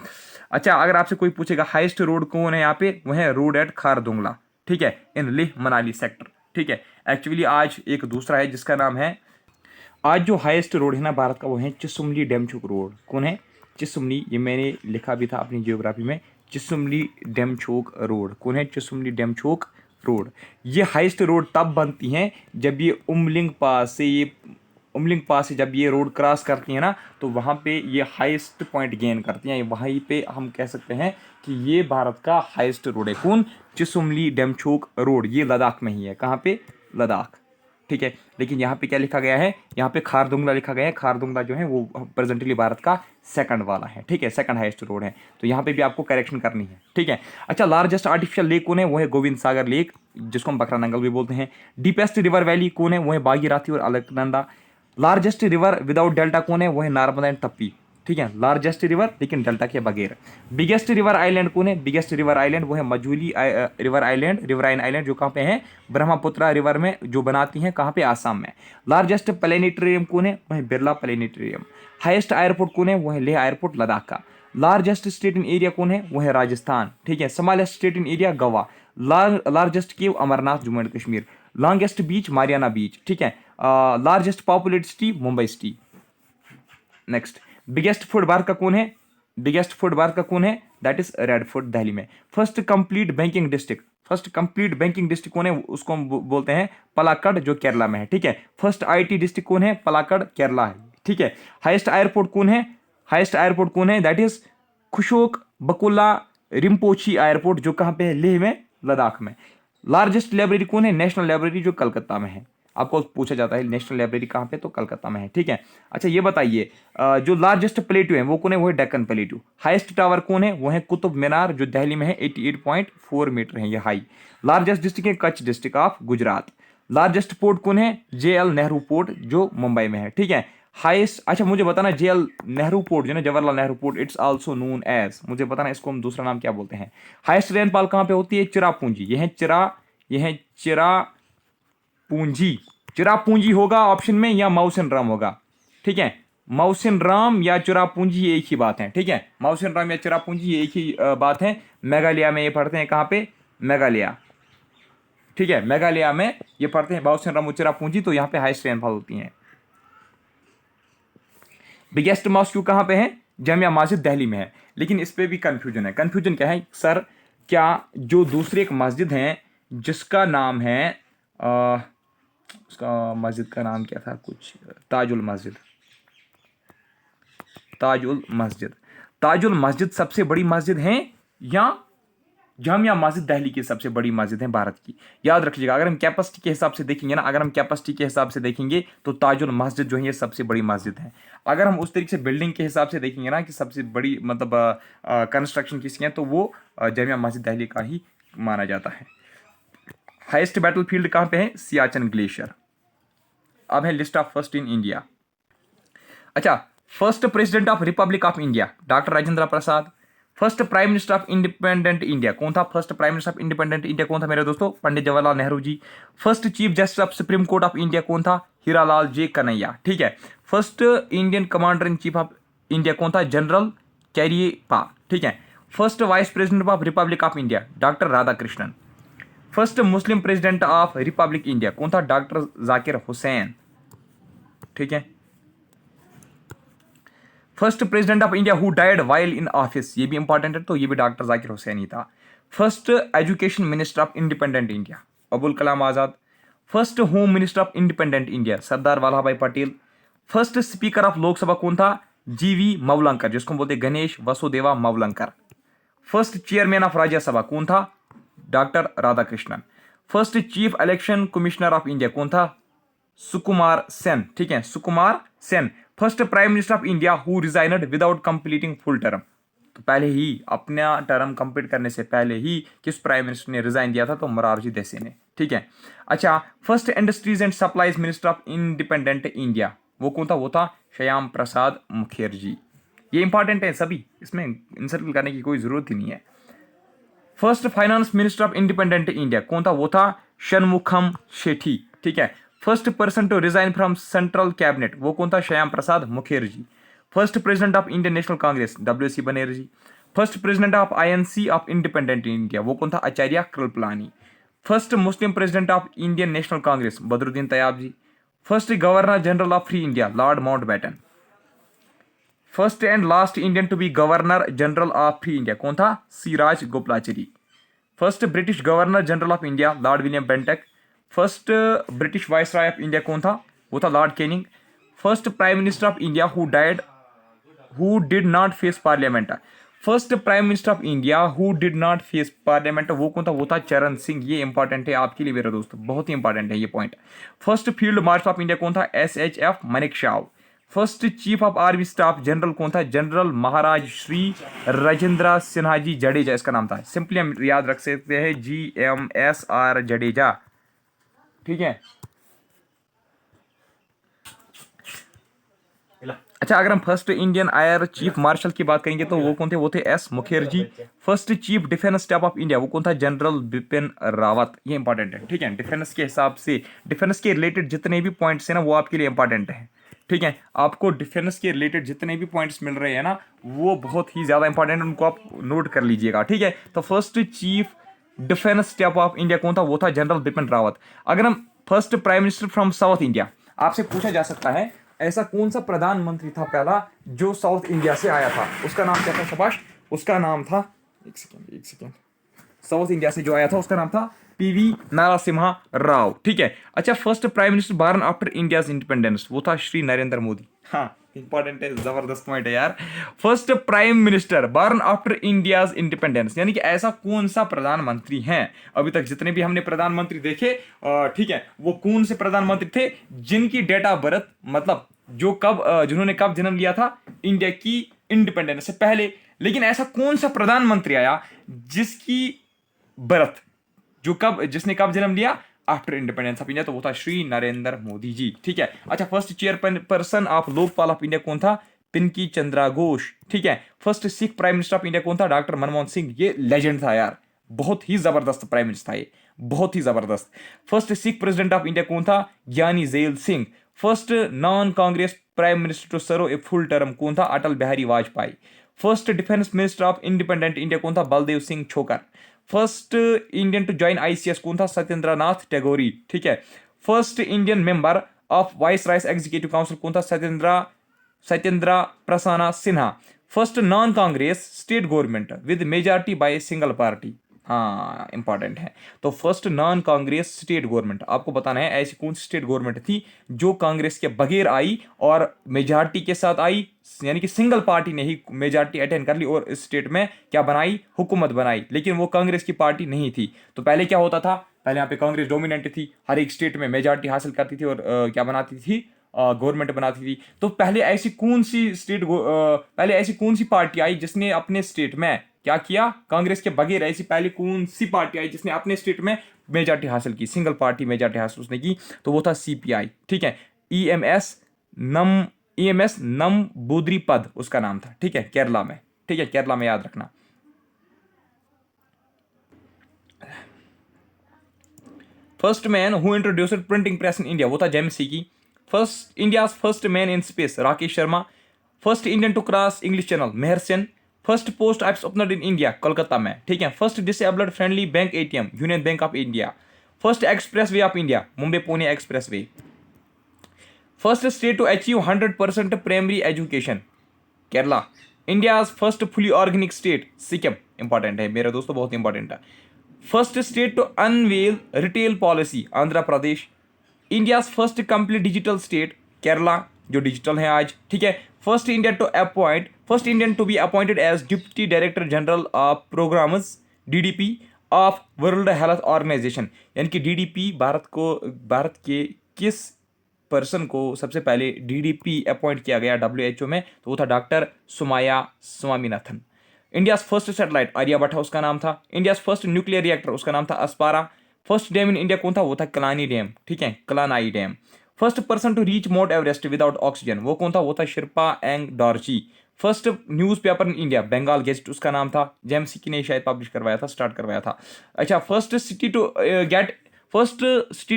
अच्छा, अगर आपसे कोई पूछेगा हाईएस्ट रोड कौन है यहाँ पे? वो है रोड एट खारदुंगला। ठीक है, इन लेह मनाली सेक्टर। ठीक है। एक्चुअली आज एक दूसरा है जिसका नाम है, आज जो हाईएस्ट रोड है ना भारत का, वो है चिसुमली डेमचुक रोड। कौन है? चिसुमली, ये मैंने लिखा भी था अपनी जियोग्राफी में, चिसुमली डेमचोक रोड। कौन है? चिसुमली डेमचोक रोड। ये हाईएस्ट रोड तब बनती हैं जब ये उमलिंग पास से ये उमलिंग पास से जब ये रोड क्रॉस करती है ना, तो वहाँ पे ये हाईएस्ट पॉइंट गेन करती हैं। वहीं पे हम कह सकते हैं कि ये भारत का हाईएस्ट रोड है। कौन? चिसुमली डेमचोक रोड, ये लद्दाख में ही है। कहाँ पे? लद्दाख। ठीक है, लेकिन यहाँ पे क्या लिखा गया है? यहाँ पे खारदुंगला लिखा गया है। खारदुंगला जो है वो प्रेजेंटली भारत का सेकंड वाला है। ठीक है, सेकंड हाईएस्ट रोड है, तो यहाँ पे भी आपको करेक्शन करनी है। ठीक है। अच्छा, लार्जेस्ट आर्टिफिशियल लेक कौन है? वो है गोविंद सागर लेक, जिसको हम बकरा नंगल भी बोलते हैं। डीपेस्ट रिवर वैली कौन है? वो है भागीरथी और Alaknanda. Largest river without delta कौन है? वो है नर्मदा एंड तप्पी। ठीक है, लार्जेस्ट रिवर लेकिन डेल्टा के बगैर। बिगेस्ट रिवर आइलैंड कौन है? बिगेस्ट रिवर आइलैंड वो है Majuli river island, riverine island, जो कहाँ पे है? ब्रह्मपुत्र रिवर में जो बनाती हैं, कहाँ पे? आसाम में। लार्जेस्ट प्लेनेटोरियम कौन है? वो है बिरला प्लेनेटोरियम। हाईएस्ट एयरपोर्ट कौन है? वो है लेह एयरपोर्ट, लद्दाख का। लार्जेस्ट स्टेट इन एरिया कौन है? वो है राजस्थान। ठीक है। Smallest state in area Goa. Largest cave Amarnath, Jammu and Kashmir. Longest beach Marina beach. ठीक है। Largest populated city Mumbai city. Next, biggest food bar का कौन है? बिगेस्ट फूड बार का कौन है? That is red fort, Delhi में। First complete banking district, first complete banking district कौन है? उसको हम बोलते हैं पलाक्कड़, जो केरला में है। ठीक है। फर्स्ट आईटी डिस्ट्रिक्ट कौन है? पलाक्कड़, केरला है। ठीक है। हाईएस्ट एयरपोर्ट कौन है? हाईएस्ट एयरपोर्ट कौन है? That is Kushok Bakula Rimpochee airport, जो कहाँ पे है? लेह में, लद्दाख में। लार्जेस्ट लाइब्रेरी कौन है? नेशनल लाइब्रेरी, जो कलकत्ता में है। आपको पूछा जाता है नेशनल लाइब्रेरी कहाँ पे, तो कलकत्ता में है। ठीक है। अच्छा, ये बताइए जो लार्जेस्ट प्लेटू है वो कौन है? वो है डेक्कन प्लेटू। हाईएस्ट टावर कौन है? वो है कुतुब मीनार, जो दिल्ली में है। 88.4 मीटर है ये हाई। लार्जेस्ट डिस्ट्रिक्ट है Kutch district of Gujarat. Largest port कौन है? JL नेहरू पोर्ट, जो मुंबई में है। ठीक है। हाईएस्ट, अच्छा मुझे बताना, JL नेहरू पोर्ट जो ना, Jawaharlal Nehru port, it's also known as, मुझे बताना इसको हम दूसरा नाम क्या बोलते हैं। हाईएस्ट रेनफॉल कहाँ पे होती है? चिरापूंजी, ये है चिरापूंजी। चिरापूंजी होगा ऑप्शन में, या माउसिन राम होगा। ठीक है, माउसिन राम या चिरापूंजी एक ही बात है। ठीक है, माउसिन राम या चिरापूंजी एक ही बात है। मेघालय में ये पढ़ते हैं, कहाँ पे? मेघालय। ठीक है, मेघालय में ये पढ़ते हैं माउसिन राम और चिरापूंजी, तो यहाँ पे हाईएस्ट रेनफॉल होती है। बिगेस्ट मॉस्क्यू कहाँ पे है? जामिया मस्जिद दिल्ली में है। लेकिन इस पे भी कंफ्यूजन है। कंफ्यूजन क्या है सर? क्या जो दूसरी एक मस्जिद है जिसका नाम है उसका मस्जिद का नाम क्या था? कुछ ताजुल मस्जिद, ताजुल मस्जिद। ताजुल मस्जिद सबसे बड़ी मस्जिद है, या जामिया मस्जिद दिल्ली की सबसे बड़ी मस्जिद है भारत की? याद रखिएगा, अगर हम कैपेसिटी के हिसाब से देखेंगे ना, अगर हम कैपेसिटी के हिसाब से देखेंगे तो ताजुल मस्जिद जो है ये सबसे बड़ी मस्जिद है। अगर हम उस तरीके से बिल्डिंग के हिसाब से देखेंगे ना कि सबसे बड़ी मतलब कंस्ट्रक्शन किसकी है, तो वो जामिया मस्जिद दिल्ली का ही माना जाता है। हाईएस्ट बैटल फील्ड कहाँ पे है? सियाचिन ग्लेशियर। अब है list of first in India. अच्छा, first president of republic of India doctor Rajendra Prasad. First prime minister of independent India कौन था? First prime minister of independent India कौन था मेरे दोस्तों? Pandit Jawaharlal Nehru ji. First chief justice of supreme court of India कौन था? हीरालाल जे कन्हैया। ठीक है। First Indian commander in chief of India कौन था? जनरल कैरियप्पा। ठीक है। First vice president of republic of India doctor Radhakrishnan. First Muslim president of Republic India कौन था? डॉक्टर जाकिर हुसैन। ठीक है। First president of India who died while in office, ये भी इंपॉर्टेंट है, तो ये भी डॉक्टर जाकिर हुसैन ही था। First education minister of independent India Abul Kalam Azad. First home minister of independent India Sardar Vallabh Bhai Patel. First speaker of Lok Sabha कौन था? GV मवलंकर, जिसको बोलते Ganesh Vasudev Mavalankar. First chairman of Rajya Sabha कौन था? Doctor Radhakrishnan. First chief election commissioner of India कौन था? सुकुमार सेन। ठीक है, Sukumar Sen. First prime minister of India who resigned without completing full term, तो पहले ही अपना टर्म कंप्लीट करने से पहले ही किस प्राइम मिनिस्टर ने रिजाइन दिया था? तो मोरारजी देसाई ने। ठीक है। अच्छा, first industries and supplies minister of independent India वो कौन था? वो था श्याम प्रसाद मुखर्जी। ये इंपॉर्टेंट है सभी, इसमें इंसर्कल करने की कोई जरूरत ही नहीं है। First finance minister of independent India कौन था? वो था षणमुखम शेट्टी। ठीक है। First person to resign from central cabinet वो कौन था? Shyama Prasad Mukherjee. First president of Indian national Congress WC Banerjee. First president of INC of independent India वो कौन था? Acharya Kripalani. First Muslim president of Indian national Congress Badruddin Tyabji. First governor general of free India lord Mountbatten. First and last Indian to be governor general of free India कौन था? Rajagopalachari. First British governor general of India lord William Bentinck. First British viceroy of India कौन था? वो था lord Canning. First prime minister of India who did not face parliament. First prime minister of India who did not face parliament, वो कौन था? वो था चरण सिंह। ये इंपॉर्टेंट है आपके लिए मेरे दोस्तों, बहुत ही इंपॉर्टेंट है ये point. First field marshal of India कौन था? SHF Manekshaw. First chief of army staff general कौन था? जनरल महाराज श्री राजेंद्र सिन्हा जी जडेजा इसका नाम था। सिंपली हम याद रख सकते हैं GMSR जडेजा, ठीक है। अच्छा, अगर हम first Indian air chief marshal की बात करेंगे तो वो कौन थे? वो थे S Mukherjee. First chief defence staff of India वो कौन था? जनरल बिपिन रावत। ये इंपॉर्टेंट है, ठीक है। डिफेंस के हिसाब से, डिफेंस के रिलेटेड जितने भी पॉइंट्स हैं ना वो आपके लिए इंपॉर्टेंट है, ठीक है। आपको डिफेंस के रिलेटेड जितने भी पॉइंट्स मिल रहे हैं ना वो बहुत ही ज्यादा इंपॉर्टेंट है, उनको आप नोट कर लीजिएगा, ठीक है। तो first chief defence staff of India कौन था? वो था जनरल बिपिन रावत। अगर हम first prime minister from south India, आपसे पूछा जा सकता है ऐसा कौन सा प्रधानमंत्री था पहला जो साउथ इंडिया से आया था? उसका नाम क्या था? शाबाश, उसका नाम था, एक सेकेंड, साउथ इंडिया से जो आया था उसका नाम था PV नरसिम्हा राव, ठीक है। अच्छा, first prime minister born after India's independence वो था श्री नरेंद्र मोदी। हाँ, इंपॉर्टेंट है, जबरदस्त पॉइंट है यार। First prime minister born after India's independence, यानी कि ऐसा कौन सा प्रधानमंत्री है? अभी तक जितने भी हमने प्रधानमंत्री देखे, ठीक है, वो कौन से प्रधानमंत्री थे जिनकी डेट ऑफ बर्थ, मतलब जो कब, जिन्होंने कब जन्म लिया था इंडिया की इंडिपेंडेंस से पहले। लेकिन ऐसा कौन सा प्रधानमंत्री आया जिसकी बर्थ, जिसने कब जन्म लिया? आफ्टर इंडिपेंडेंस ऑफ इंडिया, तो वो था श्री नरेंद्र मोदी जी, ठीक है। अच्छा, first chairperson of Lokpal of India कौन था? पिंकी चंद्रा घोष, ठीक है। First Sikh prime minister of India कौन था? डॉक्टर मनमोहन सिंह। ये लेजेंड था यार, बहुत ही जबरदस्त प्राइम मिनिस्टर था ये, बहुत ही जबरदस्त। First Sikh president of India कौन था? Giani Zail Singh. First non Congress prime minister to serve a full term कौन था? Atal Bihari Vajpayee. First defence minister of independent India कौन था? Baldev Singh Chhokar. First Indian to join ICS कौन था? सत्येंद्र नाथ टैगोरी, ठीक है। First Indian member of viceroy's executive council कौन था? Satyendra Prasanna Sinha. First non Congress state government with majority by single party, हाँ इंपॉर्टेंट है। तो first non Congress state government, आपको बताना है ऐसी कौन सी स्टेट गवर्नमेंट थी जो कांग्रेस के बगैर आई और मेजॉरिटी के साथ आई, यानी कि सिंगल पार्टी ने ही मेजॉरिटी अटेंड कर ली और इस स्टेट में क्या बनाई? हुकूमत बनाई, लेकिन वो कांग्रेस की पार्टी नहीं थी। तो पहले क्या होता था? पहले यहाँ पे कांग्रेस डोमिनेंट थी, हर एक स्टेट में मेजॉरिटी हासिल करती थी और क्या बनाती थी? गवर्नमेंट बनाती थी। तो पहले ऐसी कौन सी पार्टी आई जिसने अपने स्टेट में क्या किया? कांग्रेस के बगैर ऐसी पहले कौन सी पार्टी आई जिसने अपने स्टेट में मेजॉरिटी हासिल की, सिंगल पार्टी मेजॉरिटी हासिल उसने की? तो वो था CPI, ठीक है। EMS नंबूद्रिपद उसका नाम था, ठीक है, केरला में, ठीक है, केरला में, याद रखना। First man who introduced printing press in India वो था जेम्स की। First India first man in space Rakesh Sharma. First Indian to cross English channel Mihir Sen. First post office opener in India Kolkata में, ठीक है। First disabled friendly bank ATM Union Bank of India. First express way of India Mumbai Pune express way. First state to achieve 100% primary education Kerala. India first fully organic state Sikkim, important है मेरे दोस्तों, बहुत इंपॉर्टेंट है। First state to unveil retail policy Andhra Pradesh. India first complete digital state Kerala, जो डिजिटल है आज, ठीक है। First Indian to be appointed as deputy director general of programmes DDP of World Health Organization, यानी कि DDP भारत के किस पर्सन को सबसे पहले DDP अपॉइंट किया गया WHO में? तो वो था doctor Sumaya Swaminathan. India first satellite Aryabhata उसका नाम था। इंडिया फर्स्ट न्यूक्लियर रिएक्टर उसका नाम था अस्पारा। फर्स्ट डैम इन इंडिया कौन था? वो था कलानी डैम, ठीक है, Kallanai dam. First person to reach mount Everest without oxygen वो कौन था? वो था Sherpa Ang Dorjee. First newspaper in India Bengal gazette उसका नाम था, जेम्स की ने शायद पब्लिश करवाया था, स्टार्ट करवाया था। अच्छा, first city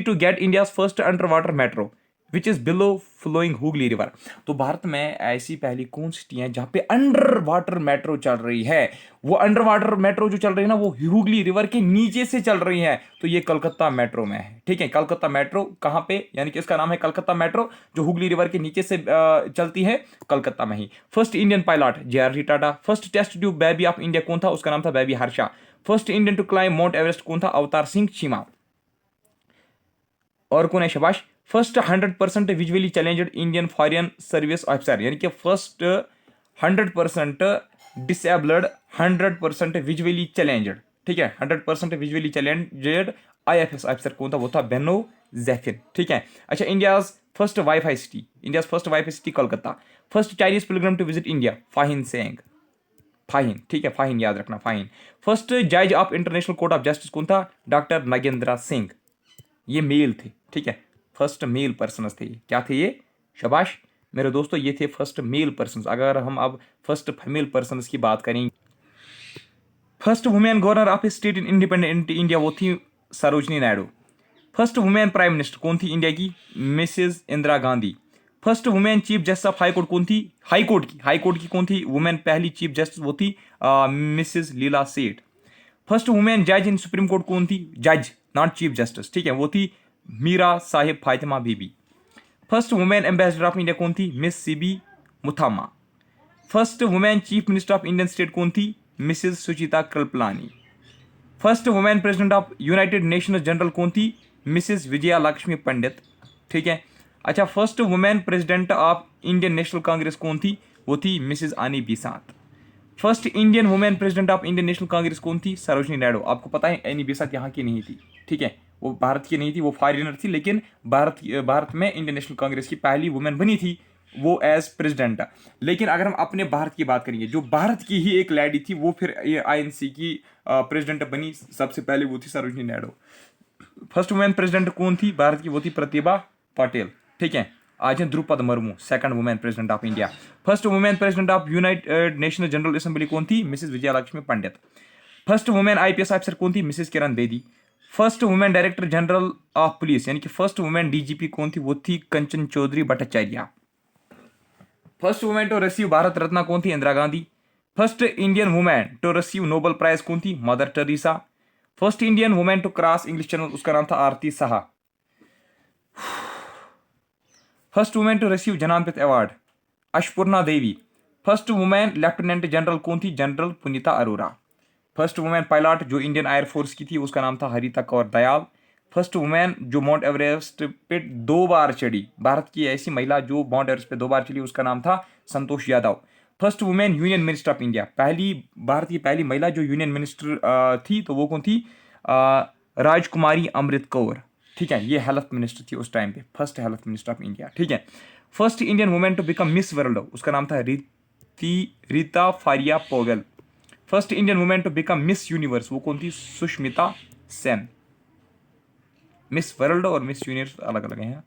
to get India first under water metro which is below flowing Hooghly river. तो भारत में ऐसी पहली कौन सिटी है जहां पे अंडर वाटर मेट्रो चल रही है? वो अंडर वाटर मेट्रो जो चल रही है ना वो हुगली रिवर के नीचे से चल रही है, तो ये कलकत्ता मेट्रो में है, ठीक है। कलकत्ता मेट्रो कहां पे, यानी कि इसका नाम है कलकत्ता मेट्रो, जो हुगली रिवर के नीचे से चलती है, कलकत्ता में ही। First Indian pilot JRD Tata. First test tube baby of India कौन था? उसका नाम था baby Harsha. First Indian to climb mount Everest कौन था? अवतार सिंह चीमा। और कौन है शाबाश? First 100% visually challenged Indian foreign service officer, यानी कि फर्स्ट 100% डिसेबल्ड 100% विजुअली चैलेंज्ड, ठीक है, 100% विजुअली चैलेंज्ड आईएफएस ऑफिसर कौन था? वो था बेनो जैफिन, ठीक है। अच्छा, India's first WiFi city Kolkata. First Chinese pilgrim to visit India, फाहिन सेंग, फाहिन, ठीक है, फाहिन याद रखना, फाहिन। फर्स्ट जज of international court of justice कौन था? डॉक्टर नागेंद्र सिंह, ये मेल थे, ठीक है, फर्स्ट मेल पर्सन थे ये। क्या थे ये? शाबाश मेरे दोस्तों, ये थे फर्स्ट मेल पर्सन। अगर हम अब फर्स्ट फीमेल पर्सन की बात करें, first women governor of a state in independent India, वो थी Sarojini Naidu. First women prime minister कौन थी इंडिया की? Mrs Indira Gandhi. First women chief justice of high court कौन थी? हाई कोर्ट की कौन थी वुमेन पहली चीफ जस्टिस? वो थी मिसेज लीला सेठ। फर्स्ट वुमेन जज इन सुप्रीम कोर्ट कौन थी? जज, नॉट चीफ जस्टिस, ठीक है, वो थी Meera Sahib Fatima Bibi. First women ambassador of India कौन थी? Miss C B Muthamma. First women chief minister of Indian state कौन थी? Mrs Sucheta Kripalani. First women president of United Nations general कौन थी? मिसेज विजया लक्ष्मी पंडित, ठीक है। अच्छा, first women president of Indian national Congress कौन थी? वो थी Mrs Annie Besant. First Indian women president of Indian national Congress कौन थी? सरोजनी नायडू। आपको पता है एनी बिसात यहाँ की नहीं थी, ठीक है, वो भारत की नहीं थी, वो फॉरेनर थी, लेकिन भारत में इंडियन नेशनल कांग्रेस की पहली वुमेन बनी थी वो एज प्रेसिडेंट। लेकिन अगर हम अपने भारत की बात करेंगे, जो भारत की ही एक लेडी थी वो फिर आईएनसी की प्रेसिडेंट बनी, सबसे पहले वो थी Sarojini Naidu. First women president कौन थी भारत की? वो थी प्रतिभा पाटिल, ठीक है। आज है Droupadi Murmu, second women president of India. First women president of United national general assembly कौन थी? Mrs Vijaya Lakshmi Pandit. First women IPS officer कौन थी? Mrs Kiran Bedi. First women director general of police यानी कि फर्स्ट वुमेन डीजीपी कौन थी? वो थी Kanchan Chaudhary Bhattacharya. First women to receive Bharat Ratna कौन थी? Indira Gandhi. First Indian women to receive Nobel prize कौन थी? Mother Teresa. First Indian women to cross English channel, उसका नाम था Arati Saha. First women to receive Jnanpith award, Ashapoorna Devi. First women lieutenant general कौन थी? General Punita Arora. First women pilot जो इंडियन एयरफोर्स की थी उसका नाम था हरिता कौर दयाल। फर्स्ट वुमेन जो माउंट एवरेस्ट पे 2 बार चढ़ी, भारत की ऐसी महिला जो माउंट एवरेस्ट पे 2 बार चढ़ी, उसका नाम था Santosh Yadav. First women union minister of India, पहली भारत की पहली महिला जो यूनियन मिनिस्टर थी तो वो कौन थी? राजकुमारी अमृत कौर, ठीक है, ये हेल्थ मिनिस्टर थी उस टाइम पे, first health minister of India, ठीक है। First Indian women to become miss world, उसका नाम था Reita Faria Powell. First Indian women to become miss universe, वो कौन थी? सुष्मिता सेन। मिस वर्ल्ड और मिस यूनिवर्स अलग अलग हैं।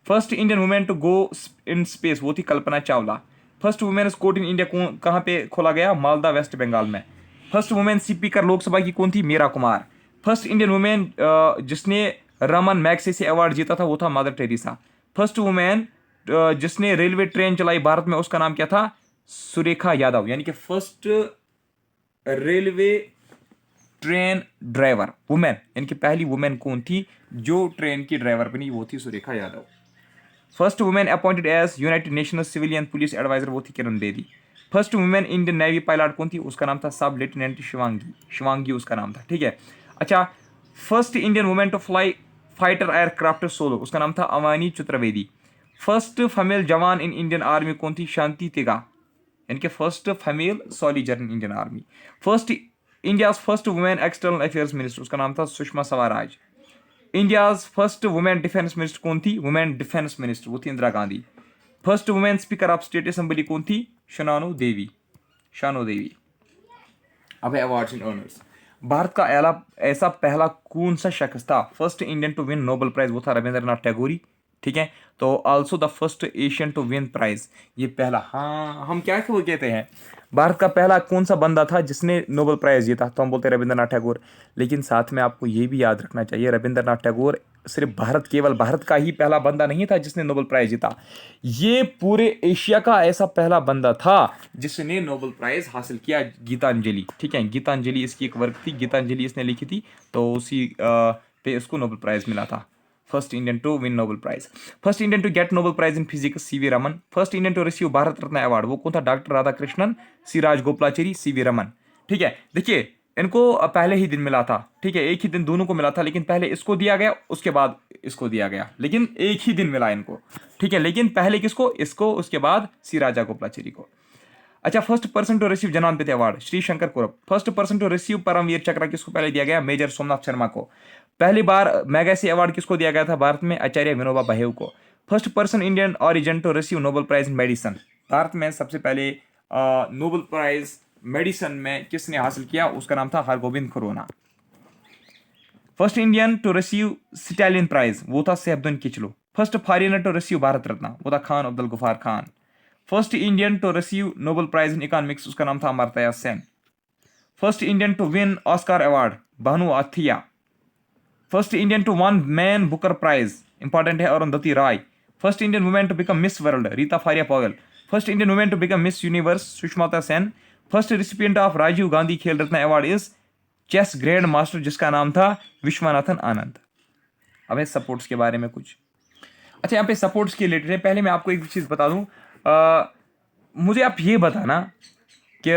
First Indian women to go in space, वो थी Kalpana Chawla. First women's court in India कहाँ पे खोला गया? मालदा वेस्ट बंगाल में। फर्स्ट वुमेन स्पीकर लोकसभा की कौन थी? Meira Kumar. First Indian women जिसने रमन मैग्सेसे अवार्ड जीता था वो था मदर टेरेसा। फर्स्ट वुमेन जिसने रेलवे ट्रेन चलाई भारत में उसका नाम क्या था? सुरेखा यादव, यानी कि first railway train driver women, यानी कि पहली वुमेन कौन थी जो ट्रेन की ड्राइवर बनी? वो थी Surekha Yadav. First women appointed as United Nations civilian police adviser, वो थी Kiran Bedi. First women Indian navy pilot कौन थी? उसका नाम था सब लेफ्टिनेंट शिवांगी उसका नाम था, ठीक है। अच्छा, first Indian women to fly fighter aircraft solo, उसका नाम था अवानी चतुर्वेदी। फर्स्ट फीमेल जवान इन इंडियन आर्मी कौन थी? शांति तिगा, यानी कि first female soldier in Indian army. First India first women external affairs minister, उसका नाम था Sushma Swaraj. India first women defence minister कौन थी? वुमेन डिफेंस मिनिस्टर, वो थी Indira Gandhi. First women speaker of state assembly कौन थी? शानो देवी। अब है अवार्ड्स एंड ऑनर्स। भारत का ऐसा पहला कौन सा शख्स था first Indian to win Nobel prize? वो था रविंद्रनाथ टैगोर, ठीक है। तो also the first Asian to win prize, ये पहला, हाँ हम क्या कहते हैं, भारत का पहला कौन सा बंदा था जिसने नोबेल प्राइज जीता? तो हम बोलते हैं रविंद्रनाथ टैगोर। लेकिन साथ में आपको ये भी याद रखना चाहिए, रविंद्रनाथ टैगोर सिर्फ केवल भारत का ही पहला बंदा नहीं था जिसने नोबेल प्राइज जीता, ये पूरे एशिया का ऐसा पहला बंदा था जिसने नोबेल प्राइज हासिल किया। गीतांजलि, ठीक है, गीतांजलि इसकी एक वर्क थी, गीतांजलि इसने लिखी थी, तो उसी पे इसको नोबेल प्राइज मिला था। First Indian to win Nobel prize. First Indian to get Nobel prize in physics CV Raman. First Indian to receive Bharat Ratna award, वो कौन था? Doctor Radhakrishnan, C Rajagopalachari, CV Raman, ठीक है। देखिए इनको पहले ही दिन मिला था, ठीक है, एक ही दिन दोनों को मिला था, लेकिन पहले इसको दिया गया उसके बाद इसको दिया गया, लेकिन एक ही दिन मिला इनको, ठीक है, लेकिन पहले किसको, इसको, उसके बाद सी राजा गोपालाचारी को। अच्छा, first person to receive Jnanpith award Shri Sankar Kurup. First person to receive Paramvir Chakra किसको पहले दिया गया, मेजर सोमनाथ शर्मा को। पहली बार मैगेसी अवार्ड किसको दिया गया था भारत में, आचार्य विनोबा भावे को। First person Indian origin to receive Nobel prize in medicine. Bharat में सबसे पहले नोबेल प्राइज मेडिसिन में किसने हासिल किया, उसका नाम था Hargobind Khorana. First Indian to receive Stalin prize वो था Saifuddin Kitchlew. First foreigner to receive Bharat Ratna वो था Khan Abdul Ghaffar Khan. First Indian to receive Nobel prize in economics उसका नाम था Amartya Sen. First Indian to win Oscar award Bhanu Athaiya. First Indian to won man Booker prize important है Arundhati Roy. First Indian women to become miss World Reita Faria Pongal. First Indian women to become miss Universe Sushmita Sen. First recipient of Rajiv Gandhi Khel Ratna award is chess grand master जिसका नाम था विश्वनाथन आनंद। अब है सपोर्ट्स के बारे में कुछ। अच्छा, यहाँ पे सपोर्ट्स के रिलेटेड है, पहले मैं आपको एक चीज़ बता दूं, मुझे आप ये बताना कि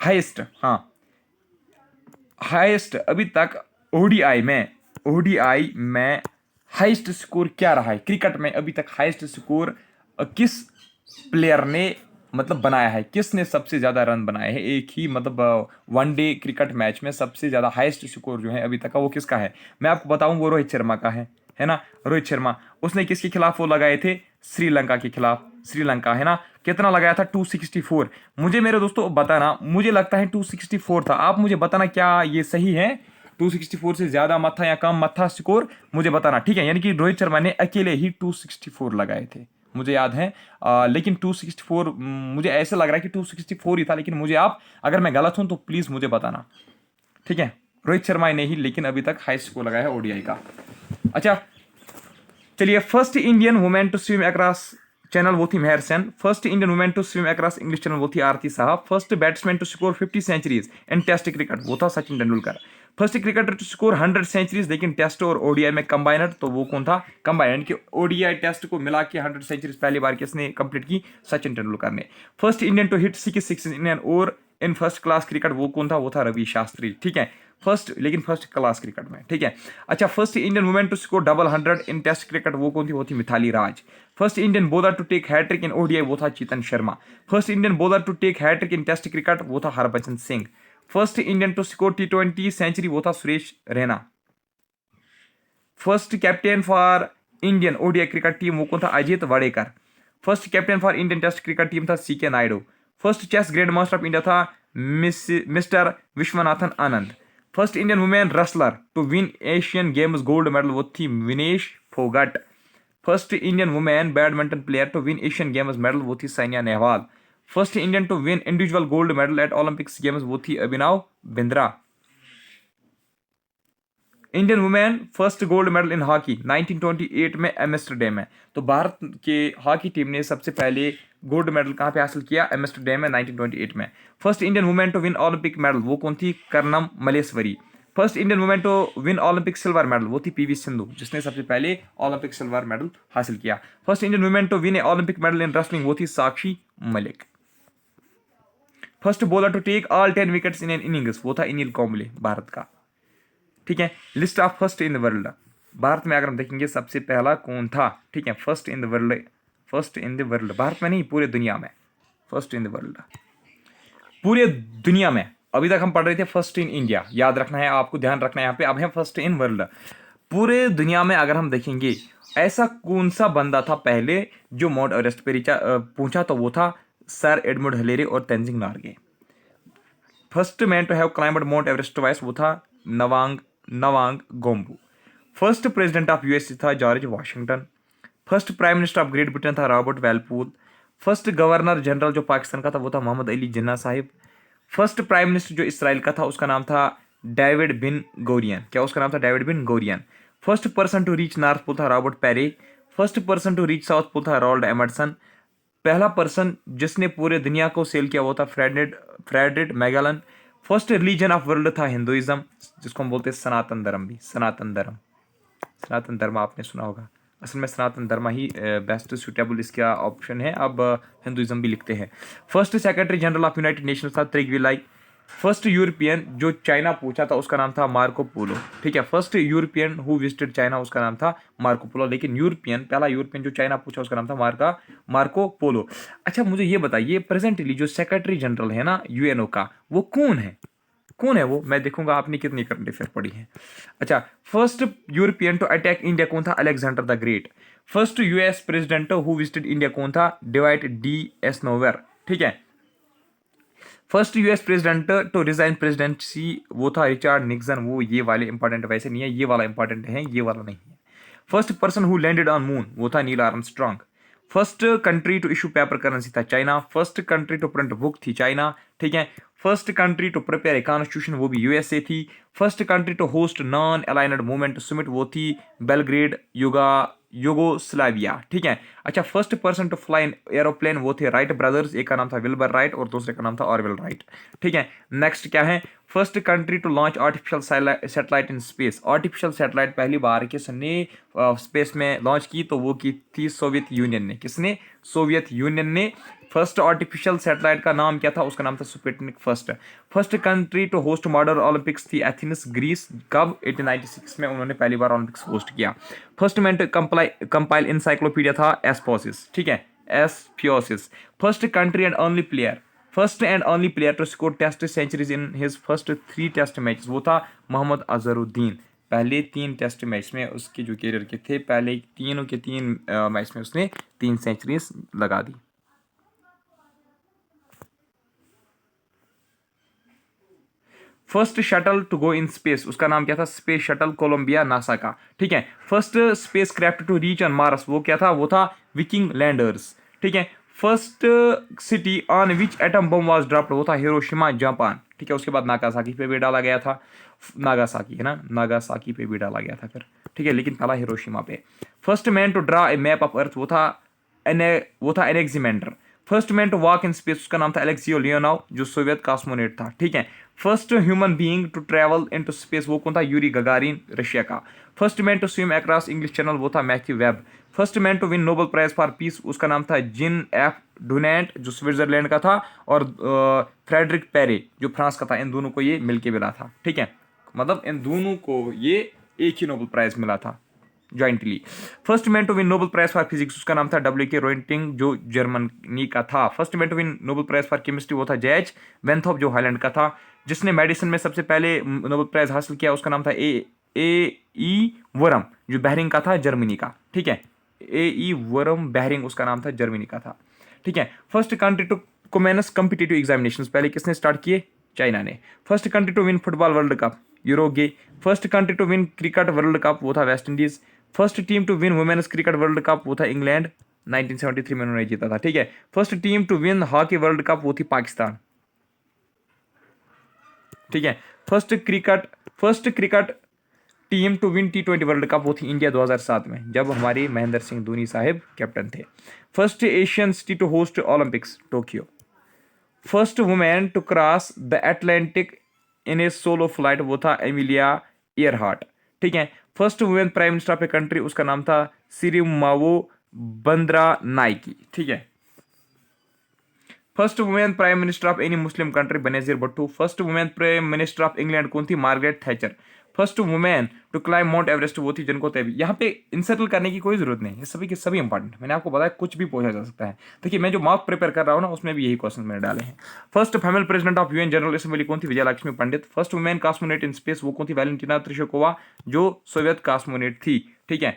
हाईएस्ट, हाँ, हाईएस्ट अभी तक ओडीआई में हाईएस्ट स्कोर क्या रहा है क्रिकेट में, अभी तक हाईएस्ट स्कोर किस प्लेयर ने मतलब बनाया है, किसने सबसे ज़्यादा रन बनाए हैं एक ही मतलब वनडे क्रिकेट मैच में सबसे ज़्यादा हाईएस्ट स्कोर जो है अभी तक का वो किसका है, मैं आपको बताऊं वो रोहित शर्मा का है ना। रोहित शर्मा, उसने किसके खिलाफ वो लगाए थे, श्रीलंका के खिलाफ, श्रीलंका, है ना। कितना लगाया था, 264। मुझे मेरे दोस्तों बताना, मुझे लगता है 264 था, आप मुझे बताना क्या ये सही है, 264 से ज्यादा मत था या कम मत था स्कोर, मुझे बताना, ठीक है। यानी कि रोहित शर्मा ने अकेले ही 264 लगाए थे, मुझे याद है। लेकिन 264 मुझे ऐसा लग रहा है कि 264 ही था, लेकिन मुझे आप, अगर मैं गलत हूं तो प्लीज मुझे बताना, ठीक है। रोहित शर्मा ने ही लेकिन अभी तक हाई स्कोर लगाया है ओडीआई का। अच्छा चलिए, first Indian women to swim across channel वो थी Mihir Sen. First Indian women to swim across English channel वो थी Arati Saha. First batsman to score 50 centuries in test cricket वो था Sachin Tendulkar. First cricketer to score 100 centuries लेकिन टेस्ट और ओडीआई में कंबाइनर, तो वो कौन था, कंबाइनर कि ओडीआई टेस्ट को मिला के 100 सेंचुरीज पहली बार किसने कंप्लीट की, सचिन तेंदुलकर ने। First Indian to hit 6 six in an over in first class cricket वो कौन था, वो था रवि शास्त्री, ठीक है, फर्स्ट, लेकिन फर्स्ट क्लास क्रिकेट में, ठीक है। अच्छा, first Indian women to score double 100 in test cricket वो कौन थी, वो थी Mithali Raj. First Indian bowler to take hattrick in ODI वो था Chetan Sharma. First Indian bowler to take hattrick in test cricket वो था Harbhajan Singh. First Indian to score T20 century वो था Suresh Raina. First captain for Indian ODI cricket team वो कौन था, Ajit Wadekar. First captain for Indian test cricket team था C K Nayudu. First chess grand master of India था mister Viswanathan Anand. First Indian women wrestler to win Asian games gold medal वो थी Vinesh Phogat. First Indian women badminton player to win Asian games medal वो थी Saina Nehwal. First Indian to win individual gold medal at Olympics games वो थी Abhinav Bindra. Indian women first gold medal in hockey 1928 में एम्स्टरडैम में। तो भारत के हॉकी टीम ने सबसे पहले गोल्ड मेडल कहाँ पे हासिल किया, एम्स्टरडैम में 1928 में। First Indian women to win Olympic medal वो कौन थी, Karnam Malleswari. First Indian women to win Olympic silver medal वो थी पीवी सिंधु, जिसने सबसे पहले ओलंपिक सिल्वर मेडल हासिल किया। First Indian women to win a Olympic medal in wrestling वो थी Sakshi Malik. First bowler to take all 10 wickets in an innings वो था अनिल कुंबले, भारत का, ठीक है। List of first in the world, Bharat में अगर हम देखेंगे सबसे पहला कौन था, ठीक है, first in the world, first in the world, Bharat में नहीं पूरे दुनिया में, फर्स्ट इन द वर्ल्ड पूरे दुनिया में। अभी तक हम पढ़ रहे थे फर्स्ट इन इंडिया, याद रखना है आपको, ध्यान रखना है यहाँ पे, अब है फर्स्ट इन वर्ल्ड। पूरे दुनिया में अगर हम देखेंगे ऐसा कौन सा बंदा था पहले जो माउंट एवरेस्ट पे पहुंचा, तो वो था सर एडमंड हिलेरी और Tenzing Norgay. First man to have climbed Mount Everest twice वो था Nawang Gombu. First president of US था George Washington. First prime minister of Great Britain था Robert Walpole. First governor general जो पाकिस्तान का था वो था Mohammad Ali Jinnah Sahib. First prime minister जो इसराइल का था उसका नाम था डेविड बिन गोरियन, क्या उसका नाम था, David Ben Gurion. First person to reach North Pole था Robert Peary. First person to reach South Pole था रोनाल्ड एमरसन। पहला पर्सन जिसने पूरे दुनिया को सेल किया वो था Frederick Magellan. First religion of world था हिंदुइज्म, जिसको हम बोलते हैं सनातन धर्म भी, सनातन धर्म आपने सुना होगा, असल में सनातन धर्म ही बेस्ट सूटेबल इसका ऑप्शन है। अब हिंदुइज्म भी लिखते हैं। First secretary general of United Nations था त्रिगविलाई। फर्स्ट यूरोपियन जो चाइना पूछा था उसका नाम था मार्को पोलो। ठीक है, first European who visited China उसका नाम था मार्को पोलो, लेकिन यूरोपियन पहला यूरोपियन जो चाइना पूछा उसका नाम था मार्को पोलो। अच्छा मुझे ये बताइए, प्रेजेंटली जो सेक्रेटरी जनरल है ना यूएनओ का, वो कौन है? कौन है वो? मैं देखूंगा आपने कितनी करंट अफेयर पढ़ी है। अच्छा, first European to attack India कौन था? Alexander the Great. First US president who visited India कौन था? Dwight D Eisenhower. ठीक है, first US president to resign presidency वो था रिचर्ड निक्सन। वो ये वाले इंपॉर्टेंट वैसे नहीं है, ये वाला इंपॉर्टेंट है, ये वाला नहीं है। First person who landed on moon वो था Neil Armstrong. First country to issue paper currency था China. First country to print book थी चाइना। ठीक है, first country to prepare a constitution वो भी यूएसए थी। First country to host non aligned movement summit वो थी बेलग्रेड यूगोस्लाविया। ठीक है, अच्छा first person to fly in aeroplane वो थे राइट ब्रदर्स। एक का नाम था विल्बर राइट और दूसरे का नाम था ऑरवेल राइट। ठीक है, नेक्स्ट क्या है? First country to launch artificial satellite in space. Artificial satellite पहली बार किसने स्पेस में लॉन्च की? तो वो की थी सोवियत यूनियन ने। किसने? सोवियत यूनियन ने। फर्स्ट आर्टिफिशियल सैटेलाइट का नाम क्या था? उसका नाम था Sputnik first. First country to host modern Olympics थी एथेंस ग्रीस। कब? 1896 में उन्होंने पहली बार ओलंपिक्स होस्ट किया। फर्स्ट में कंपाइल इंसाइक्लोपीडिया था एस्पोसिस। ठीक है, एस्पियोसिस। First country and only player, first and only player to score test centuries in his first 3 test match वो था मोहम्मद अजहरुद्दीन। पहले 3 टेस्ट मैच में उसके जो कैरियर के थे, पहले तीनों के 3 मैच में उसने 3 सेंचुरीज लगा दी। First shuttle to go in space उसका नाम क्या था? स्पेस शटल कोलंबिया नासा का। ठीक है, first space craft to reach on Mars वो क्या था? वो था विकिंग लैंडर्स। ठीक है, first city on which atom bomb was dropped वो था हिरोशिमा जापान। ठीक है, उसके बाद नागासाकी पे भी डाला गया था। नागासाकी है ना, नागासाकी पे भी डाला गया था फिर। ठीक है, लेकिन पहला हिरोशिमा पे। First man to draw a map of earth वो था Anaximander. First man to walk in space उसका नाम था एलेक्सियो लियोनोव जो सोवियत कॉस्मोनेट था। ठीक है, first human being to travel into space वो कौन था? यूरी गगारिन रशिया का। First man to swim across English channel वो था Matthew Webb. First man to win Nobel prize for peace उसका नाम था जीन एफ डुनेंट जो स्विट्जरलैंड का था, और फ्रेडरिक पेरे जो फ्रांस का था। इन दोनों को ये मिलके मिला था। ठीक है, मतलब इन दोनों को ये एक ही नोबेल प्राइज मिला था jointly. First man to win Nobel prize for physics उसका नाम था W.K. रोइंटिंग जो जर्मनी का था। First man to win Nobel prize for chemistry वो था J.H. वेंथॉप जो हाईलैंड का था। जिसने मेडिसिन में सबसे पहले नोबेल प्राइज हासिल किया उसका नाम था ए वरम जो बहरिंग का था, जर्मनी का। ठीक है, ए वरम बहरिंग उसका नाम था, जर्मनी का था। ठीक है, first country to commence competitive examinations पहले किसने स्टार्ट किए? चाइना ने। First country to win football world cup Uruguay. First country to win cricket world cup वो था West Indies. First team to win women's cricket world cup वो था इंग्लैंड, 1973 में उन्होंने जीता था। ठीक है, first team to win hockey world cup वो थी पाकिस्तान। ठीक है, first cricket team to win T20 world cup वो थी इंडिया 2007 में जब हमारे महेंद्र सिंह धोनी साहिब कैप्टन थे। First Asian city to host Olympics Tokyo. First women to cross the Atlantic in a solo flight वो था एमिलिया ईयरहार्ट। ठीक है, first women prime minister of a country उसका नाम था सिरिमावो बंद्रा नाइकी। ठीक है, first women prime minister of any Muslim country Benazir Bhutto. First women prime minister of England कौन थी? Margaret Thatcher. First women to climb mount Everest वो थी जिनको तैबी। यहाँ पे इंसर्टल करने की कोई जरूरत नहीं है, सभी के सभी इंपॉर्टेंट। मैंने आपको बताया कुछ भी पूछा जा सकता है। देखिए मैं जो मॉक प्रिपेयर कर रहा हूँ ना उसमें भी यही क्वेश्चन मैंने डाले हैं। First female president of UN general assembly कौन थी? विजय लक्ष्मी पंडित। फर्स्ट वुमेन कॉस्मोनेट इन स्पेस वो कौन थी? वैलेंटिना त्रिशकोवा जो सोवियत कॉस्मोनेट थी। ठीक है,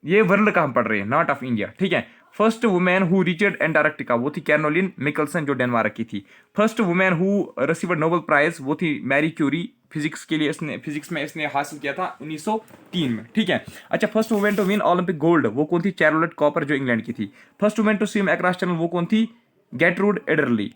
ये वर्ल्ड का हम पढ़ रहे हैं, नॉट ऑफ इंडिया। ठीक है, first women who reached Antarctica वो थी कैरोलिन मिकल्सन जो डेनमार्क की थी। First women who received Nobel prize वो थी मैरी क्यूरी। फिजिक्स के लिए इसने फिजिक्स में इसने हासिल किया था 1903 में। ठीक है, अच्छा first women to win Olympic gold वो कौन थी? चार्लोट कॉपर जो इंग्लैंड की थी। First women to swim across channel वो कौन थी? Gertrude Ederle.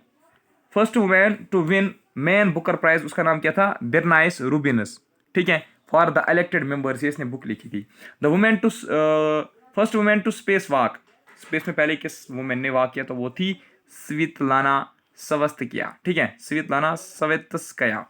First women to win man Booker prize उसका नाम क्या था? बेरनाइस रूबिनस। ठीक है, फॉर द इलेक्टेड मेंबर्स ये इसने बुक लिखी थी। The women to first women to space walk space में पहले किस वुमेन ने वॉक किया? तो वो थी स्वितलाना सवस्तिकिया। ठीक है, Svetlana Savitskaya.